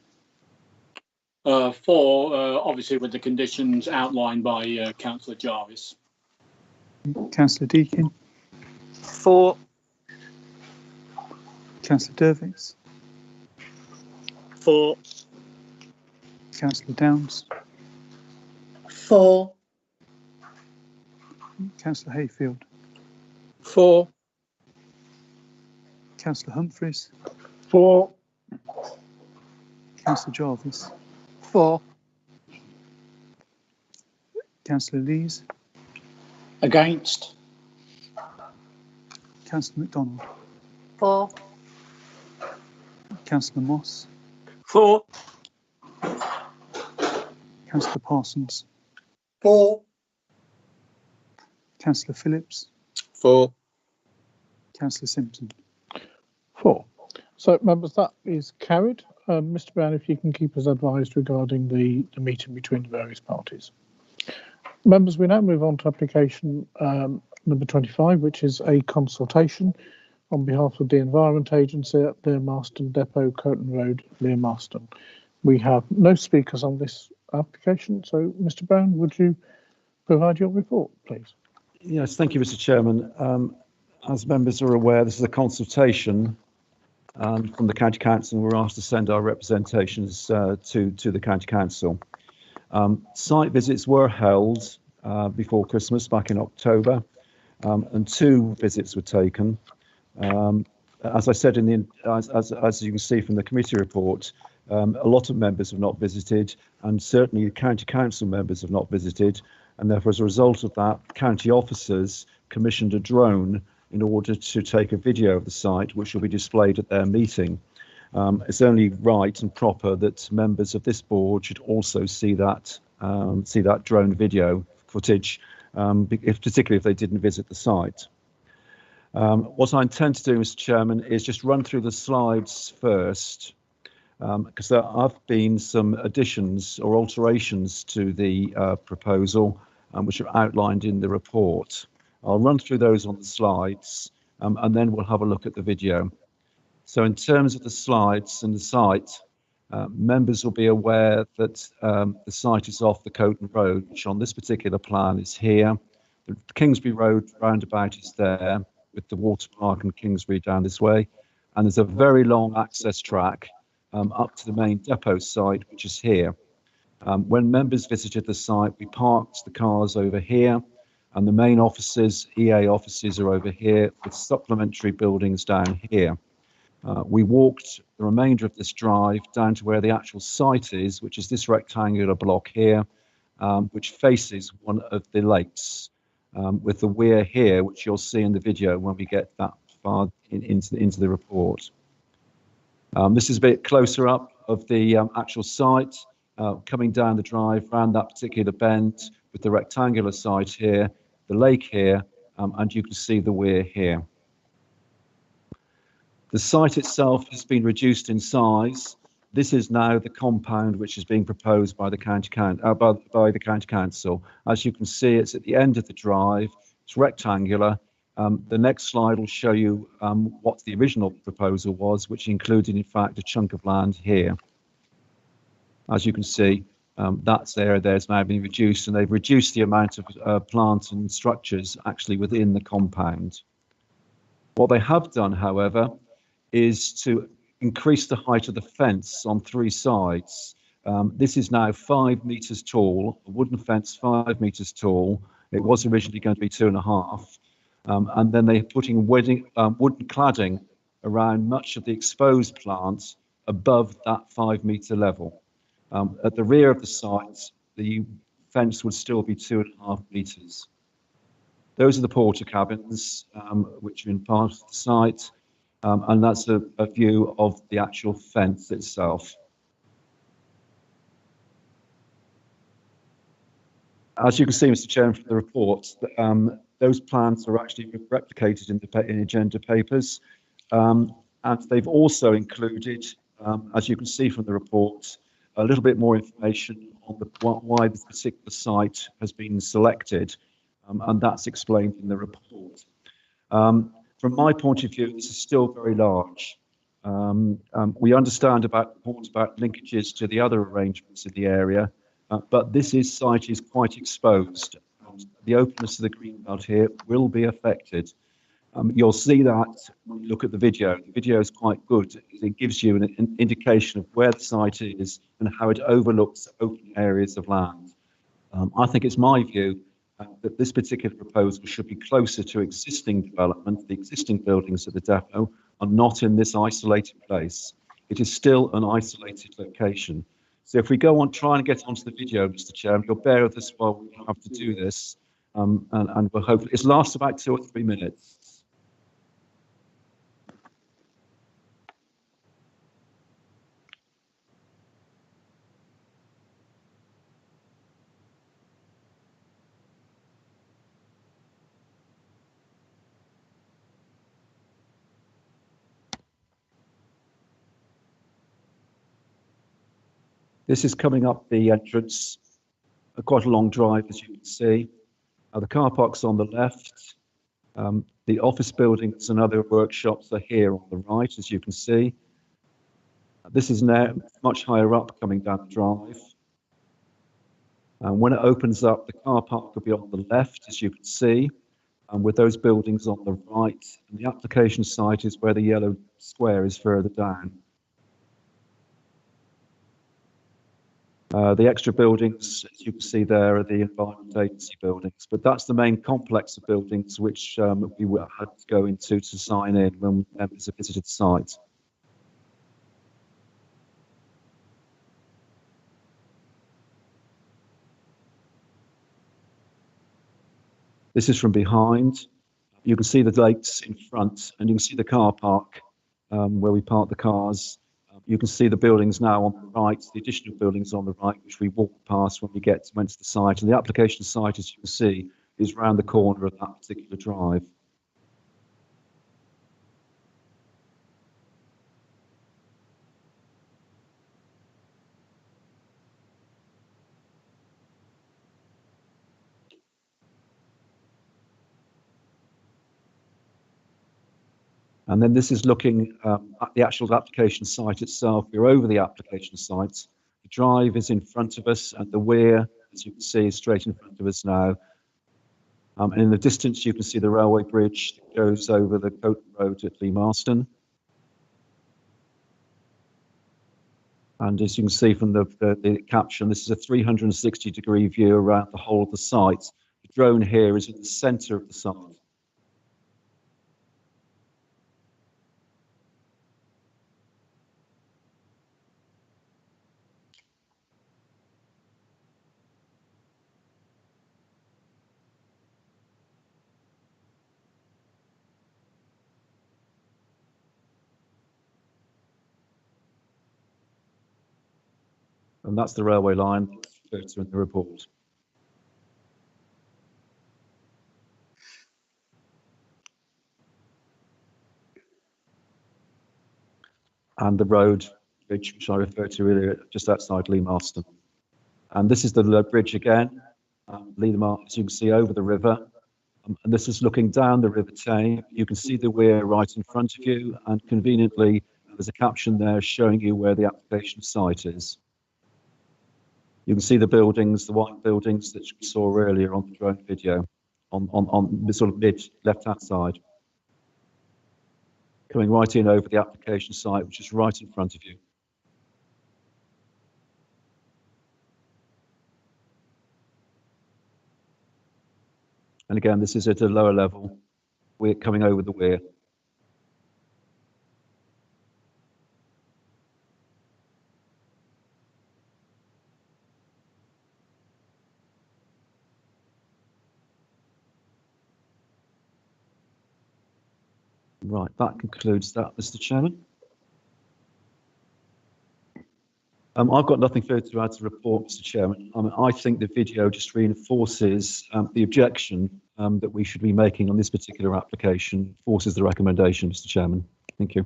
For, obviously, with the conditions outlined by Councillor Jarvis. Councillor Deakin? For. Councillor Dervix? For. Councillor Downs? For. Councillor Hayfield? For. Councillor Humphreys, For. Councillor Jarvis, For. Councillor Lees, Against. Councillor MacDonald, For. Councillor Moss, For. Councillor Parsons, For. Councillor Phillips, For. Councillor Simpson. 4. So, members, that is carried. Mr. Brown, if you can keep us advised regarding the meeting between the various parties. Members, we now move on to application number 25, which is a consultation on behalf of the Environment Agency at Learmarston Depot, Coton Road, Learmarston. We have no speakers on this application, so Mr. Brown, would you provide your report, please? Yes, thank you, Mr. Chairman. As members are aware, this is a consultation from the County Council, and we're asked to send our representations to the County Council. Site visits were held before Christmas back in October, and 2 visits were taken. As I said as you can see from the committee report, a lot of members have not visited, and certainly the County Council members have not visited, and therefore as a result of that, county officers commissioned a drone in order to take a video of the site, which will be displayed at their meeting. It's only right and proper that members of this board should also see that drone video footage, particularly if they didn't visit the site. What I intend to do, Mr. Chairman, is just run through the slides first, because there have been some additions or alterations to the proposal, which are outlined in the report. I'll run through those on the slides, and then we'll have a look at the video. So in terms of the slides and the site, members will be aware that the site is off the Coton Road, which on this particular plan is here. The Kingsbury Road roundabout is there, with the Waterpark and Kingsbury down this way. And there's a very long access track up to the main depot site, which is here. When members visited the site, we parked the cars over here, and the main offices, EA offices, are over here, with supplementary buildings down here. We walked the remainder of this drive down to where the actual site is, which is this rectangular block here, which faces one of the lakes, with the weir here, which you'll see in the video when we get that far into the report. This is a bit closer up of the actual site, coming down the drive around that particular bend with the rectangular site here, the lake here, and you can see the weir here. The site itself has been reduced in size. This is now the compound which is being proposed by the County Council. As you can see, it's at the end of the drive. It's rectangular. The next slide will show you what the original proposal was, which included, in fact, a chunk of land here. As you can see, that's there's now been reduced, and they've reduced the amount of plants and structures actually within the compound. What they have done, however, is to increase the height of the fence on 3 sides. This is now 5 meters tall, a wooden fence 5 meters tall. It was originally going to be 2.5. And then they're putting wooden cladding around much of the exposed plants above that 5 meter level. At the rear of the site, the fence would still be 2.5 meters. Those are the porter cabins, which are in part of the site. And that's a view of the actual fence itself. As you can see, Mr. Chairman, from the report, those plans are actually replicated in the agenda papers. And they've also included, as you can see from the report, a little bit more information on why this particular site has been selected. And that's explained in the report. From my point of view, this is still very large. We understand about linkages to the other arrangements in the area, but this site is quite exposed. The openness of the greenbelt here will be affected. You'll see that when you look at the video. The video is quite good. It gives you an indication of where the site is and how it overlooks open areas of land. I think it's my view that this particular proposal should be closer to existing development. The existing buildings at the depot are not in this isolated place. It is still an isolated location. So if we go on trying to get onto the video, Mr. Chairman, you'll bear with us while we have to do this, and we'll hopefully, it lasts about 2 or 3 minutes. This is coming up the entrance, quite a long drive, as you can see. The car park's on the left. The office buildings and other workshops are here on the right, as you can see. This is now much higher up coming down the drive. And when it opens up, the car park will be on the left, as you can see, and with those buildings on the right. And the application site is where the yellow square is further down. The extra buildings, as you can see there, are the Environment Agency buildings, but that's the main complex of buildings which we had to go into to sign in when members have visited the site. This is from behind. You can see the lakes in front, and you can see the car park where we park the cars. You can see the buildings now on the right, the additional buildings on the right, which we walk past when we went to the site. And the application site, as you can see, is round the corner of that particular drive. And then this is looking at the actual application site itself. We're over the application site. The drive is in front of us, and the weir, as you can see, is straight in front of us now. And in the distance, you can see the railway bridge that goes over the Coton Road at Lee Marston. And as you can see from the caption, this is a 360-degree view around the whole of the site. The drone here is in the centre of the site. And that's the railway line referred to in the report. And the road bridge, which I referred to earlier, just outside Lee Marston. And this is the bridge again, Lee Marston, as you can see, over the river. And this is looking down the River Tame. You can see the weir right in front of you, and conveniently, there's a caption there showing you where the application site is. You can see the buildings, the white buildings that we saw earlier on the drone video, on the sort of mid left-hand side. Coming right in over the application site, which is right in front of you. And again, this is at a lower level. We're coming over the weir. Right, that concludes that, Mr. Chairman. I've got nothing further to add to the report, Mr. Chairman. I think the video just reinforces the objection that we should be making on this particular application, forces the recommendation, Mr. Chairman. Thank you.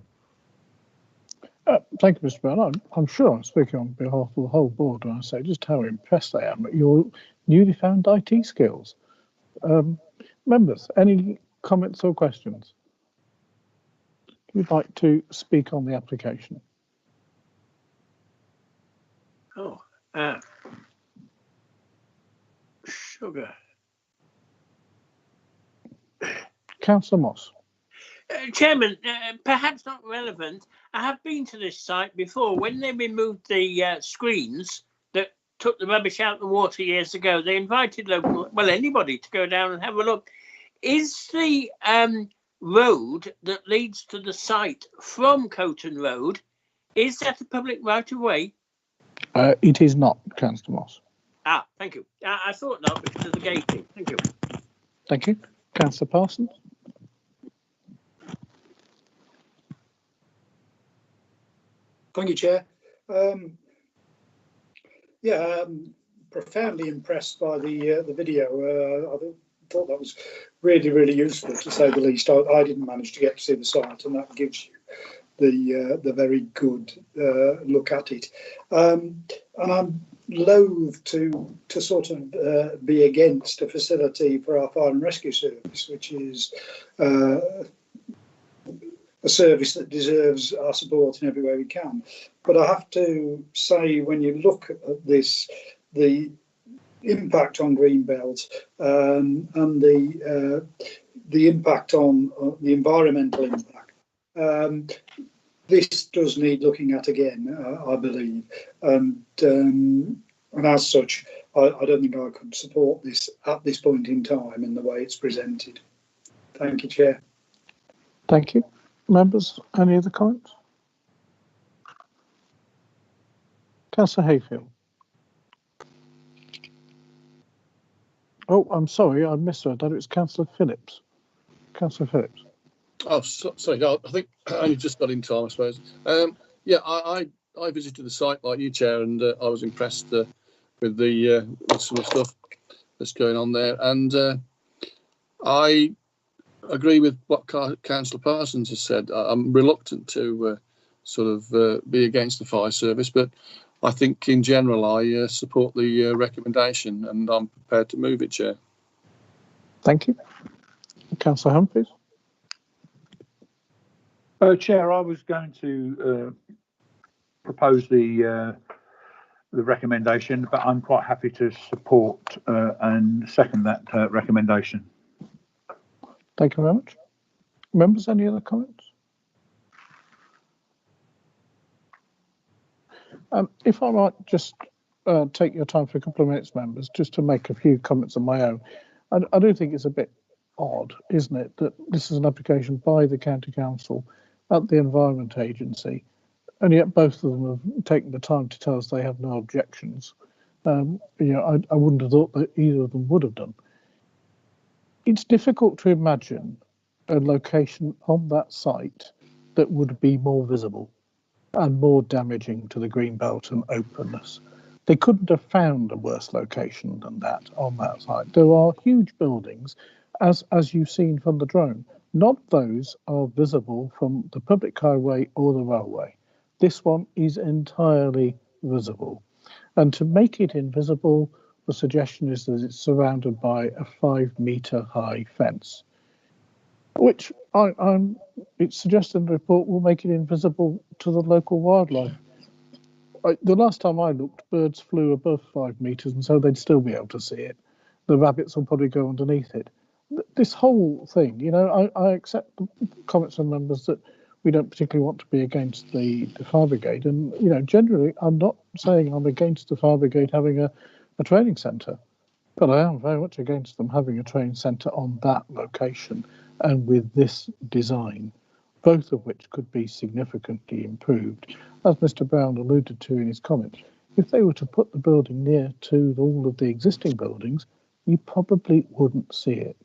Thank you, Mr. Brown. I'm sure I'm speaking on behalf of the whole board when I say just how impressed I am at your newly found IT skills. Members, any comments or questions? You'd like to speak on the application? Oh, sugar. Councillor Moss. Chairman, perhaps not relevant. I have been to this site before. When they removed the screens that took the rubbish out of the water years ago, they invited anybody to go down and have a look. Is the road that leads to the site from Coton Road, is that a public right of way? It is not, Councillor Moss. Ah, thank you. I thought not because of the gating. Thank you. Thank you. Councillor Parsons. Thank you, Chair. Profoundly impressed by the video. I thought that was really, really useful, to say the least. I didn't manage to get to see the site, and that gives you the very good look at it. And I'm loath to sort of be against a facility for our fire and rescue service, which is a service that deserves our support in every way we can. But I have to say, when you look at this, the impact on Greenbelt and the impact on the environmental impact, this does need looking at again, I believe. And as such, I don't think I could support this at this point in time in the way it's presented. Thank you, Chair. Thank you. Members, any other comments? Councillor Hayfield. Oh, I'm sorry, I misread that. It's Councillor Phillips. Councillor Phillips. Oh, sorry. I think I only just got in time, I suppose. I visited the site like you, Chair, and I was impressed with with some of the stuff that's going on there. And I agree with what Councillor Parsons has said. I'm reluctant to be against the fire service, but I think in general I support the recommendation, and I'm prepared to move it, Chair. Thank you. Councillor Humphries. Chair, I was going to propose the recommendation, but I'm quite happy to support and second that recommendation. Thank you very much. Members, any other comments? If I might just take your time for a couple of minutes, members, just to make a few comments of my own. I do think it's a bit odd, isn't it, that this is an application by the County Council at the Environment Agency, and yet both of them have taken the time to tell us they have no objections. I wouldn't have thought that either of them would have done. It's difficult to imagine a location on that site that would be more visible and more damaging to the green belt and openness. They couldn't have found a worse location than that on that site. There are huge buildings, as you've seen from the drone. Not those are visible from the public highway or the railway. This one is entirely visible. And to make it invisible, the suggestion is that it's surrounded by a 5-metre high fence, which it's suggested in the report will make it invisible to the local wildlife. The last time I looked, birds flew above 5 metres, and so they'd still be able to see it. The rabbits will probably go underneath it. This whole thing, I accept the comments from members that we don't particularly want to be against the fire brigade. And, generally, I'm not saying I'm against the fire brigade having a training centre, but I am very much against them having a training centre on that location and with this design, both of which could be significantly improved. As Mr. Brown alluded to in his comments, if they were to put the building near to all of the existing buildings, you probably wouldn't see it.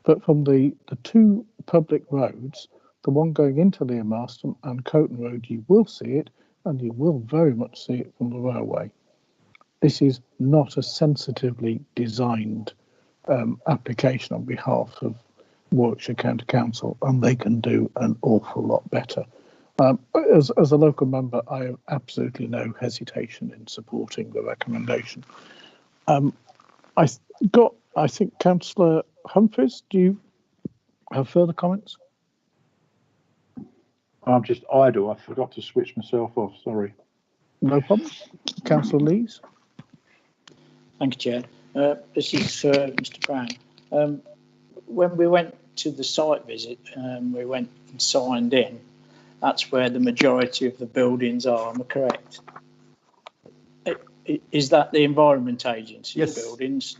But from the two public roads, the one going into Lea Marston and Coton Road, you will see it, and you will very much see it from the railway. This is not a sensitively designed application on behalf of Warwickshire County Council, and they can do an awful lot better. As a local member, I have absolutely no hesitation in supporting the recommendation. I think Councillor Humphries, do you have further comments? I'm just idle. I forgot to switch myself off. Sorry. No problem. Councillor Lees. Thank you, Chair. This is Mr. Brown. When we went to the site visit, we went and signed in. That's where the majority of the buildings are. Am I correct? is that the Environment Agency Yes. buildings?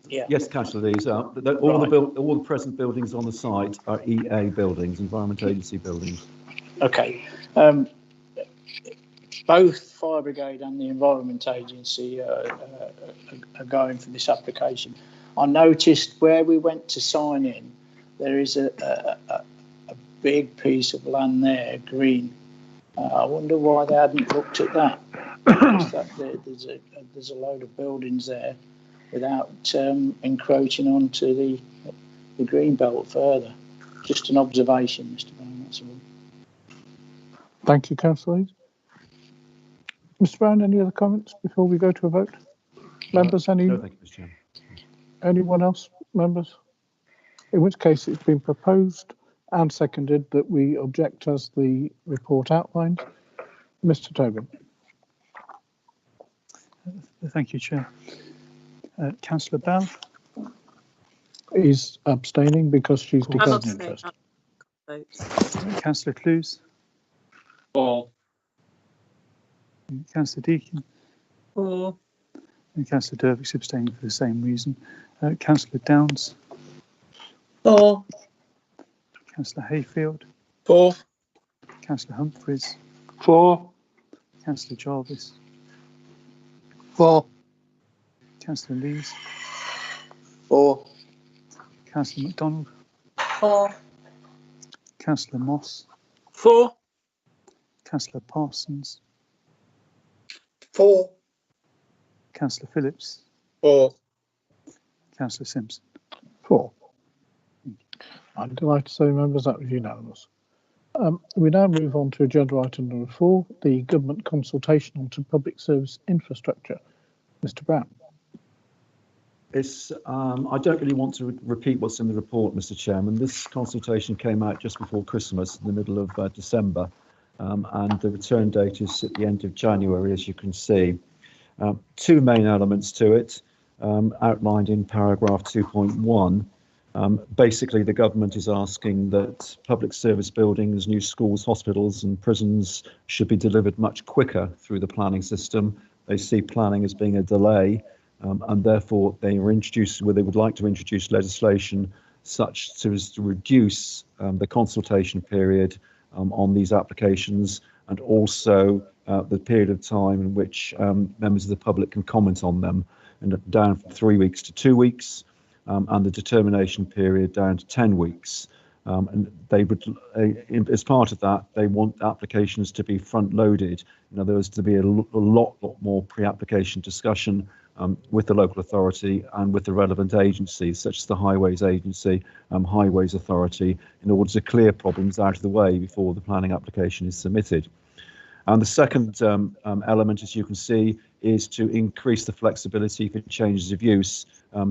Yeah. Yes, Councillor, these are all the present buildings on the site are EA buildings, Environment Agency buildings. Okay. Both Fire Brigade and the Environment Agency are going for this application. I noticed where we went to sign in, there is a big piece of land there, green. I wonder why they hadn't looked at that. There's a load of buildings there without encroaching onto the green belt further. Just an observation, Mr. Brown, that's all. Thank you, Councillor. Mr. Brown, any other comments before we go to a vote? Members, No, thank you, Mr. Chairman. Anyone else, members? In which case it's been proposed and seconded that we object as the report outlined. Mr. Tobin. Thank you, Chair. Councillor Bell? Is abstaining because she's declared an interest. Councillor Clues? For. Councillor Deakin? For. And Councillor Dervick's abstaining for the same reason. Councillor Downs? For. Councillor Hayfield? For. Councillor Humphreys? For. Councillor Jarvis? For. Councillor Lees? For. Councillor MacDonald? For. Councillor Moss? For. Councillor Parsons? For. Councillor Phillips? For. Councillor Simpson? 4. I'm delighted to say, members, that was unanimous. We now move on to agenda item number 4, the government consultation onto public service infrastructure. Mr. Brown. It's, I don't really want to repeat what's in the report, Mr. Chairman. This consultation came out just before Christmas, in the middle of December, and the return date is at the end of January, as you can see. 2 main elements to it, outlined in paragraph 2.1. Basically, the government is asking that public service buildings, new schools, hospitals and prisons should be delivered much quicker through the planning system. They see planning as being a delay, and therefore they would like to introduce legislation such as to reduce the consultation period on these applications, and also the period of time in which members of the public can comment on them, and down from 3 weeks to 2 weeks, and the determination period down to 10 weeks. And they would, as part of that, they want applications to be front-loaded. In other words, to be a lot more pre-application discussion with the local authority and with the relevant agencies, such as the Highways Agency, Highways Authority, in order to clear problems out of the way before the planning application is submitted. And the second element, as you can see, is to increase the flexibility for changes of use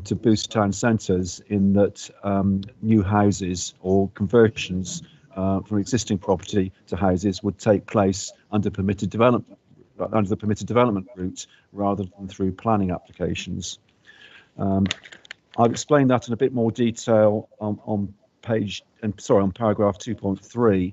to boost town centres, in that new houses or conversions from existing property to houses would take place under the permitted development route rather than through planning applications. I've explained that in a bit more detail on paragraph 2.3.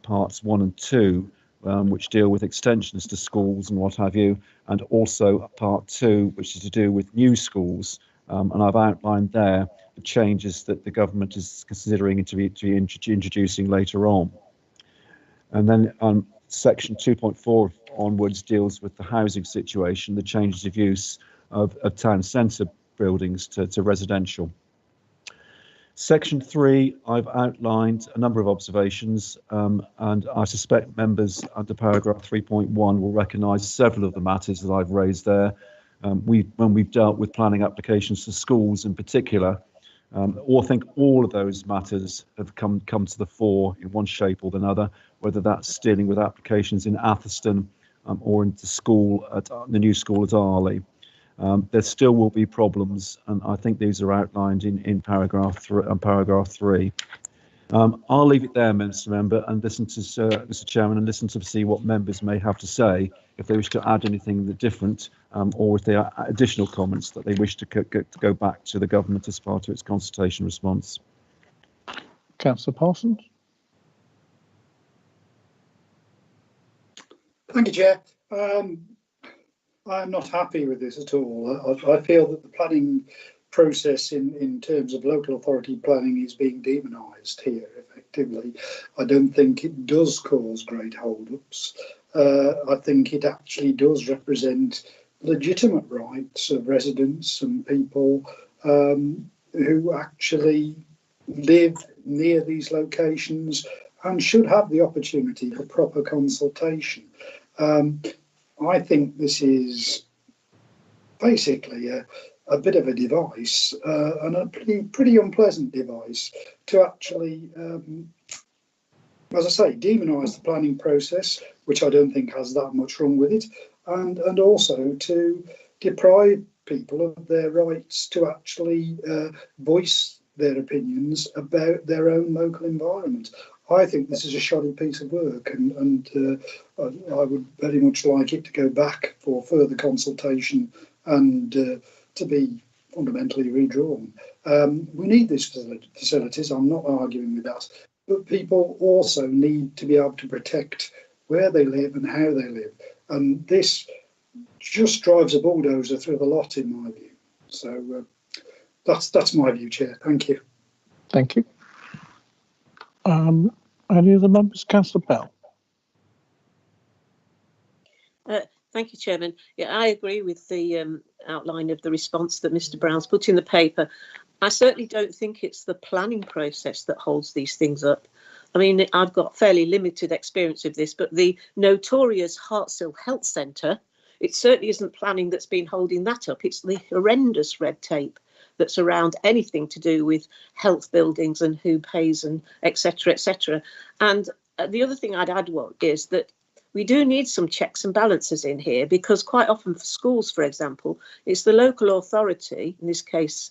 Parts 1 and 2, which deal with extensions to schools and what have you, and also part 2, which is to do with new schools. And I've outlined there the changes that the government is considering to be introducing later on. And then section 2.4 onwards deals with the housing situation, the changes of use of town centre buildings to residential. Section 3, I've outlined a number of observations, and I suspect members under paragraph 3.1 will recognise several of the matters that I've raised there. When we've dealt with planning applications for schools in particular, I think all of those matters have come to the fore in one shape or another, whether that's dealing with applications in Atherstone or into school at the new school at Arley. There still will be problems, and I think these are outlined in paragraph 3. I'll leave it there, Mr. Member, and listen to Mr. Chairman, and listen to see what members may have to say if they wish to add anything different, or if there are additional comments that they wish to go back to the government as part of its consultation response. Councillor Parsons. Thank you, Chair. I'm not happy with this at all. I feel that the planning process in terms of local authority planning is being demonised here effectively. I don't think it does cause great hold-ups. I think it actually does represent legitimate rights of residents and people who actually live near these locations and should have the opportunity for proper consultation. I think this is basically a bit of a device and a pretty unpleasant device to actually, as I say, demonise the planning process, which I don't think has that much wrong with it, and also to deprive people of their rights to actually voice their opinions about their own local environment. I think this is a shoddy piece of work, and I would very much like it to go back for further consultation and to be fundamentally redrawn. We need these facilities, I'm not arguing with that, but people also need to be able to protect where they live and how they live. And this just drives a bulldozer through the lot, in my view. So that's my view, Chair. Thank you. Thank you. Any other members? Councillor Bell. Thank you, Chairman. Yeah, I agree with the outline of the response that Mr. Brown's put in the paper. I certainly don't think it's the planning process that holds these things up. I mean, I've got fairly limited experience of this, but the notorious Hartshill Health Centre, it certainly isn't planning that's been holding that up. It's the horrendous red tape that's around anything to do with health buildings and who pays and etc. etc. And the other thing I'd add is that we do need some checks and balances in here, because quite often for schools, for example, it's the local authority,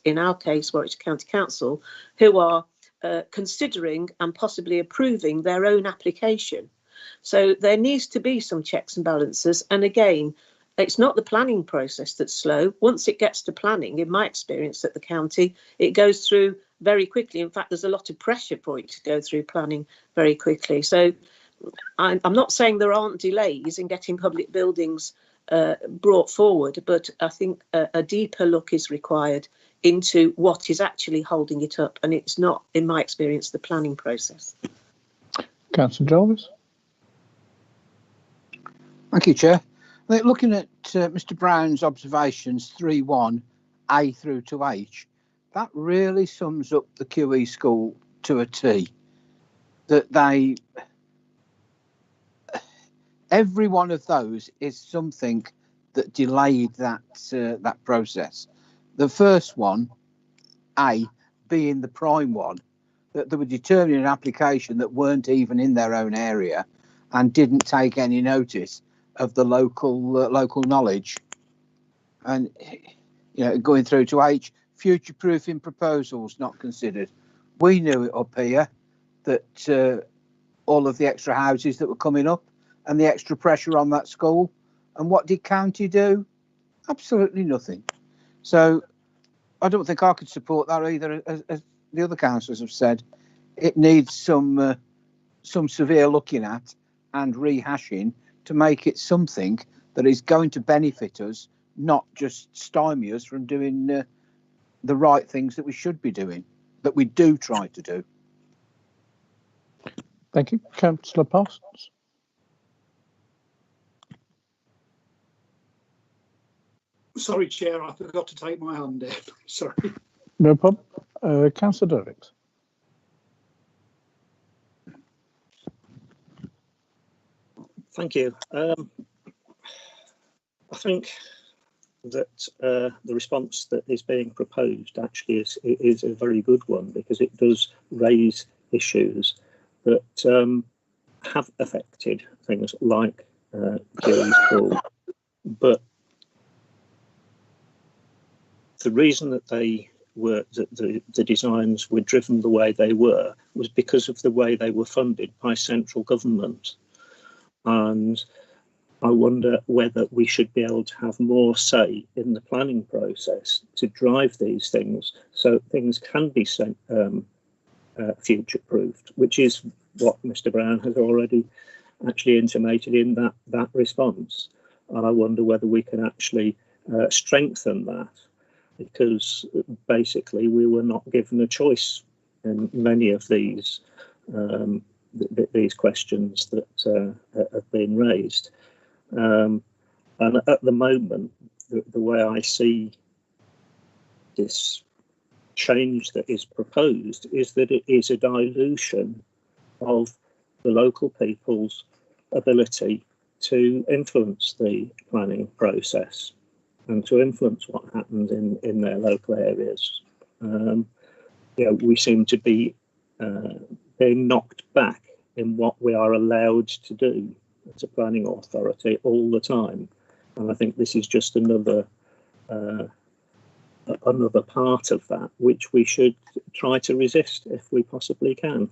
in our case, Warwickshire County Council, who are considering and possibly approving their own application. So there needs to be some checks and balances. And again, it's not the planning process that's slow. Once it gets to planning, in my experience at the county, it goes through very quickly. In fact, there's a lot of pressure for it to go through planning very quickly. So I'm not saying there aren't delays in getting public buildings brought forward, but I think a deeper look is required into what is actually holding it up. And it's not, in my experience, the planning process. Councillor Jarvis. Thank you, Chair. I think looking at Mr. Brown's observations 3.1 A through to H, that really sums up the QE school to a T. That every one of those is something that delayed that process. The first one, A, being the prime one, that they were determining an application that weren't even in their own area and didn't take any notice of the local knowledge. And going through to H, future-proofing proposals not considered. We knew it up here that all of the extra houses that were coming up and the extra pressure on that school. And what did county do? Absolutely nothing. So I don't think I could support that either, as the other councillors have said. It needs some severe looking at and rehashing to make it something that is going to benefit us, not just stymie us from doing the right things that we should be doing, that we do try to do. Thank you. Councillor Parsons. Sorry, Chair, I forgot to take my hand in. Sorry. No problem. Councillor Derricks. Thank you. I think that the response that is being proposed actually is a very good one, because it does raise issues that have affected things like QE school. But the reason that they were, that the designs were driven the way they were, was because of the way they were funded by central government. And I wonder whether we should be able to have more say in the planning process to drive these things, so things can be future-proofed, which is what Mr. Brown has already actually intimated in that response. and I wonder whether we can actually strengthen that, because basically we were not given a choice in many of these questions that have been raised. And at the moment, the way I see this change that is proposed is that it is a dilution of the local people's ability to influence the planning process and to influence what happens in their local areas. We seem to be being knocked back in what we are allowed to do as a planning authority all the time, and I think this is just another part of that which we should try to resist if we possibly can.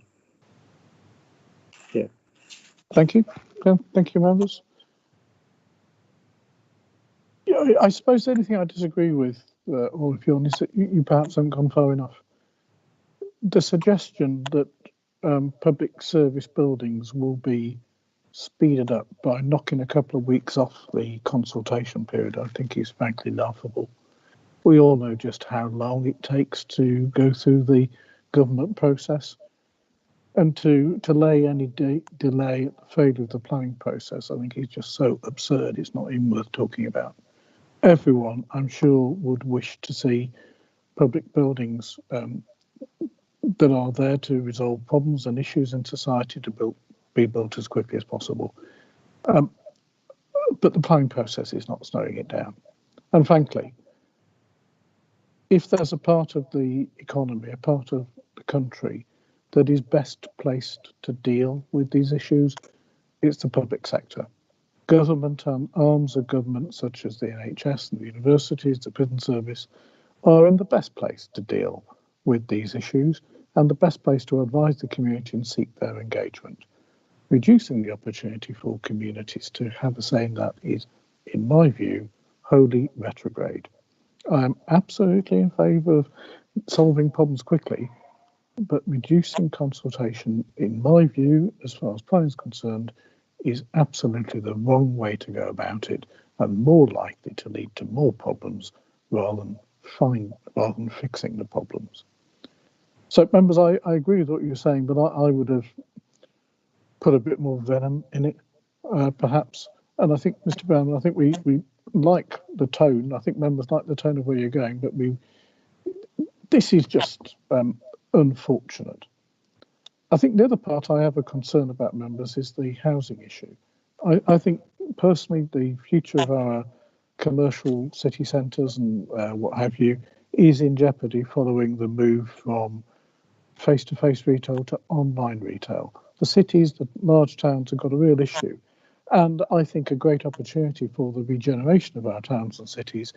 Yeah. Thank you. Thank you, members. Yeah, I suppose the only thing I disagree with all of you on is that you perhaps haven't gone far enough. The suggestion that public service buildings will be speeded up by knocking a couple of weeks off the consultation period, I think is frankly laughable. We all know just how long it takes to go through the government process, and to lay any delay at the failure of the planning process, I think is just so absurd. It's not even worth talking about. Everyone, I'm sure, would wish to see public buildings that are there to resolve problems and issues in society to be built as quickly as possible. But the planning process is not slowing it down. And frankly, if there's a part of the economy, a part of the country that is best placed to deal with these issues, it's the public sector. Government and arms of government, such as the NHS and the universities, the prison service, are in the best place to deal with these issues and the best place to advise the community and seek their engagement. Reducing the opportunity for communities to have a say in that is, in my view, wholly retrograde. I am absolutely in favour of solving problems quickly, but reducing consultation, in my view, as far as planning is concerned, is absolutely the wrong way to go about it and more likely to lead to more problems rather than fixing the problems. So, members, I agree with what you're saying, but I would have put a bit more venom in it, perhaps. And I think, Mr. Brown, I think we like the tone. I think members like the tone of where you're going, but this is just unfortunate. I think the other part I have a concern about, members, is the housing issue. I think personally the future of our commercial city centres and what have you is in jeopardy following the move from face-to-face retail to online retail. The cities, the large towns have got a real issue. And I think a great opportunity for the regeneration of our towns and cities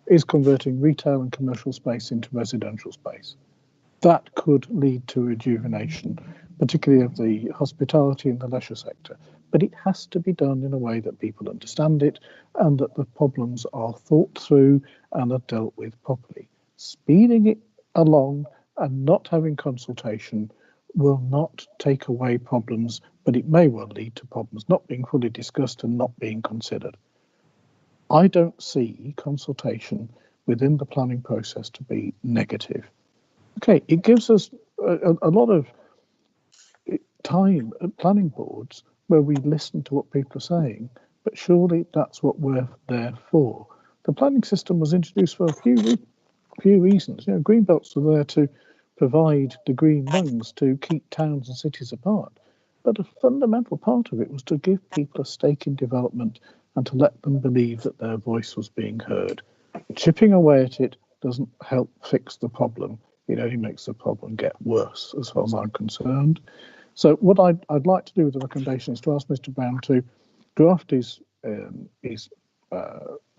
is converting retail and commercial space into residential space. That could lead to rejuvenation, particularly of the hospitality and the leisure sector. But it has to be done in a way that people understand it and that the problems are thought through and are dealt with properly. Speeding it along and not having consultation will not take away problems, but it may well lead to problems not being fully discussed and not being considered. I don't see consultation within the planning process to be negative. Okay, it gives us a lot of time at planning boards where we listen to what people are saying, but surely that's what we're there for. The planning system was introduced for a few reasons. Green belts are there to provide the green lungs to keep towns and cities apart. But a fundamental part of it was to give people a stake in development and to let them believe that their voice was being heard. Chipping away at it doesn't help fix the problem. It only makes the problem get worse, as far as I'm concerned. So what I'd like to do with the recommendation is to ask Mr. Brown to draft his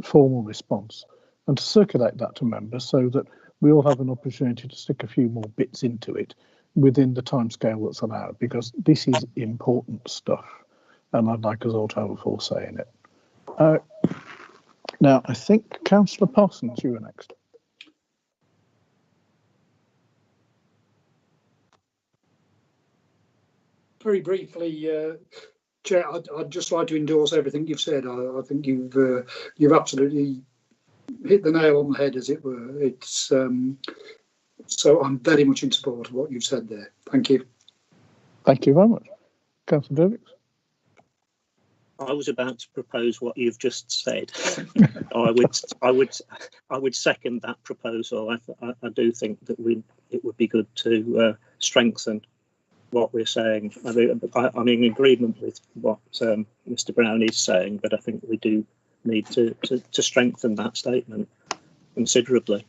formal response and to circulate that to members so that we all have an opportunity to stick a few more bits into it within the timescale that's allowed, because this is important stuff and I'd like us all to have a full say in it. Now, I think Councillor Parsons, you were next. Very briefly, Chair, I'd just like to endorse everything you've said. I think you've absolutely hit the nail on the head, as it were. It's so I'm very much in support of what you've said there. Thank you. Thank you very much. Councillor Dervix. I was about to propose what you've just said. I would second that proposal. I do think that it would be good to strengthen what we're saying. I'm in agreement with what Mr. Brown is saying, but I think we do need to strengthen that statement considerably.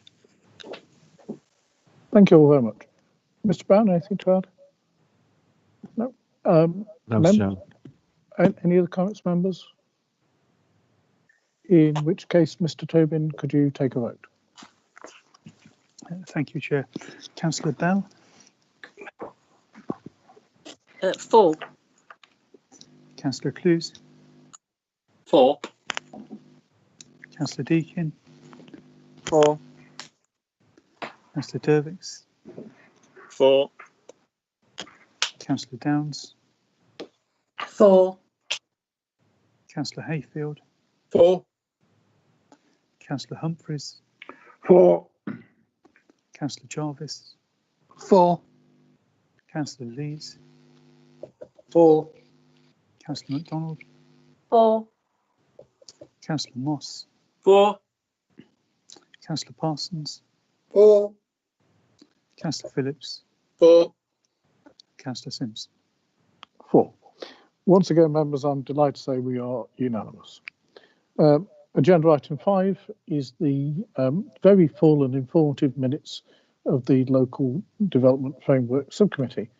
Thank you all very much. Mr. Brown, anything to add? No. No, Chair. Any other comments, members? In which case, Mr. Tobin, could you take a vote? Thank you, Chair. Councillor Bell. 4. Councillor Clues. 4. Councillor Deakin. 4. Councillor Dervix. 4. Councillor Downs. 4. Councillor Hayfield. 4. Councillor Humphreys. 4. Councillor Jarvis. 4. Councillor Lees. 4. Councillor MacDonald. 4. Councillor Moss. 4. Councillor Parsons. 4. Councillor Phillips. 4. Councillor Simpson. 4. Once again, members, I'm delighted to say we are unanimous. Agenda item 5 is the very full and informative minutes of the Local Development Framework Subcommittee.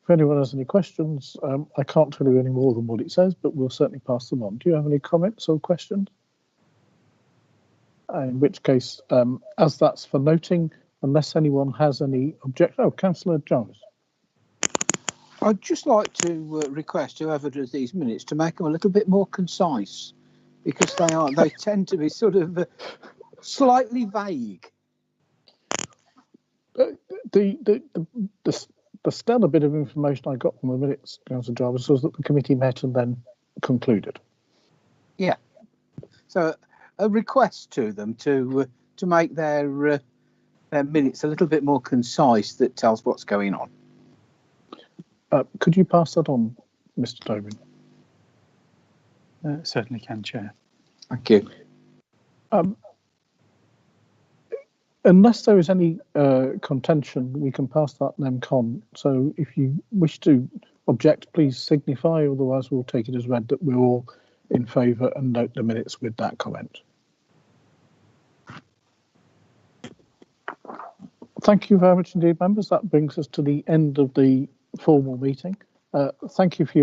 If anyone has any questions, I can't tell you any more than what it says, but we'll certainly pass them on. Do you have any comments or questions? In which case, as that's for noting, unless anyone has any objection. Oh, Councillor Jones. I'd just like to request whoever does these minutes to make them a little bit more concise, because they tend to be sort of slightly vague. The stellar bit of information I got from the minutes, Councillor Jarvis, was that the committee met and then concluded. Yeah. So a request to them to make their minutes a little bit more concise, that tells what's going on. Could you pass that on, Mr. Tobin? Certainly can, Chair. Thank you. Unless there is any contention, we can pass that NEMCON. So if you wish to object, please signify. Otherwise, we'll take it as read that we're all in favour and note the minutes with that comment. Thank you very much indeed, members. That brings us to the end of the formal meeting. Thank you for your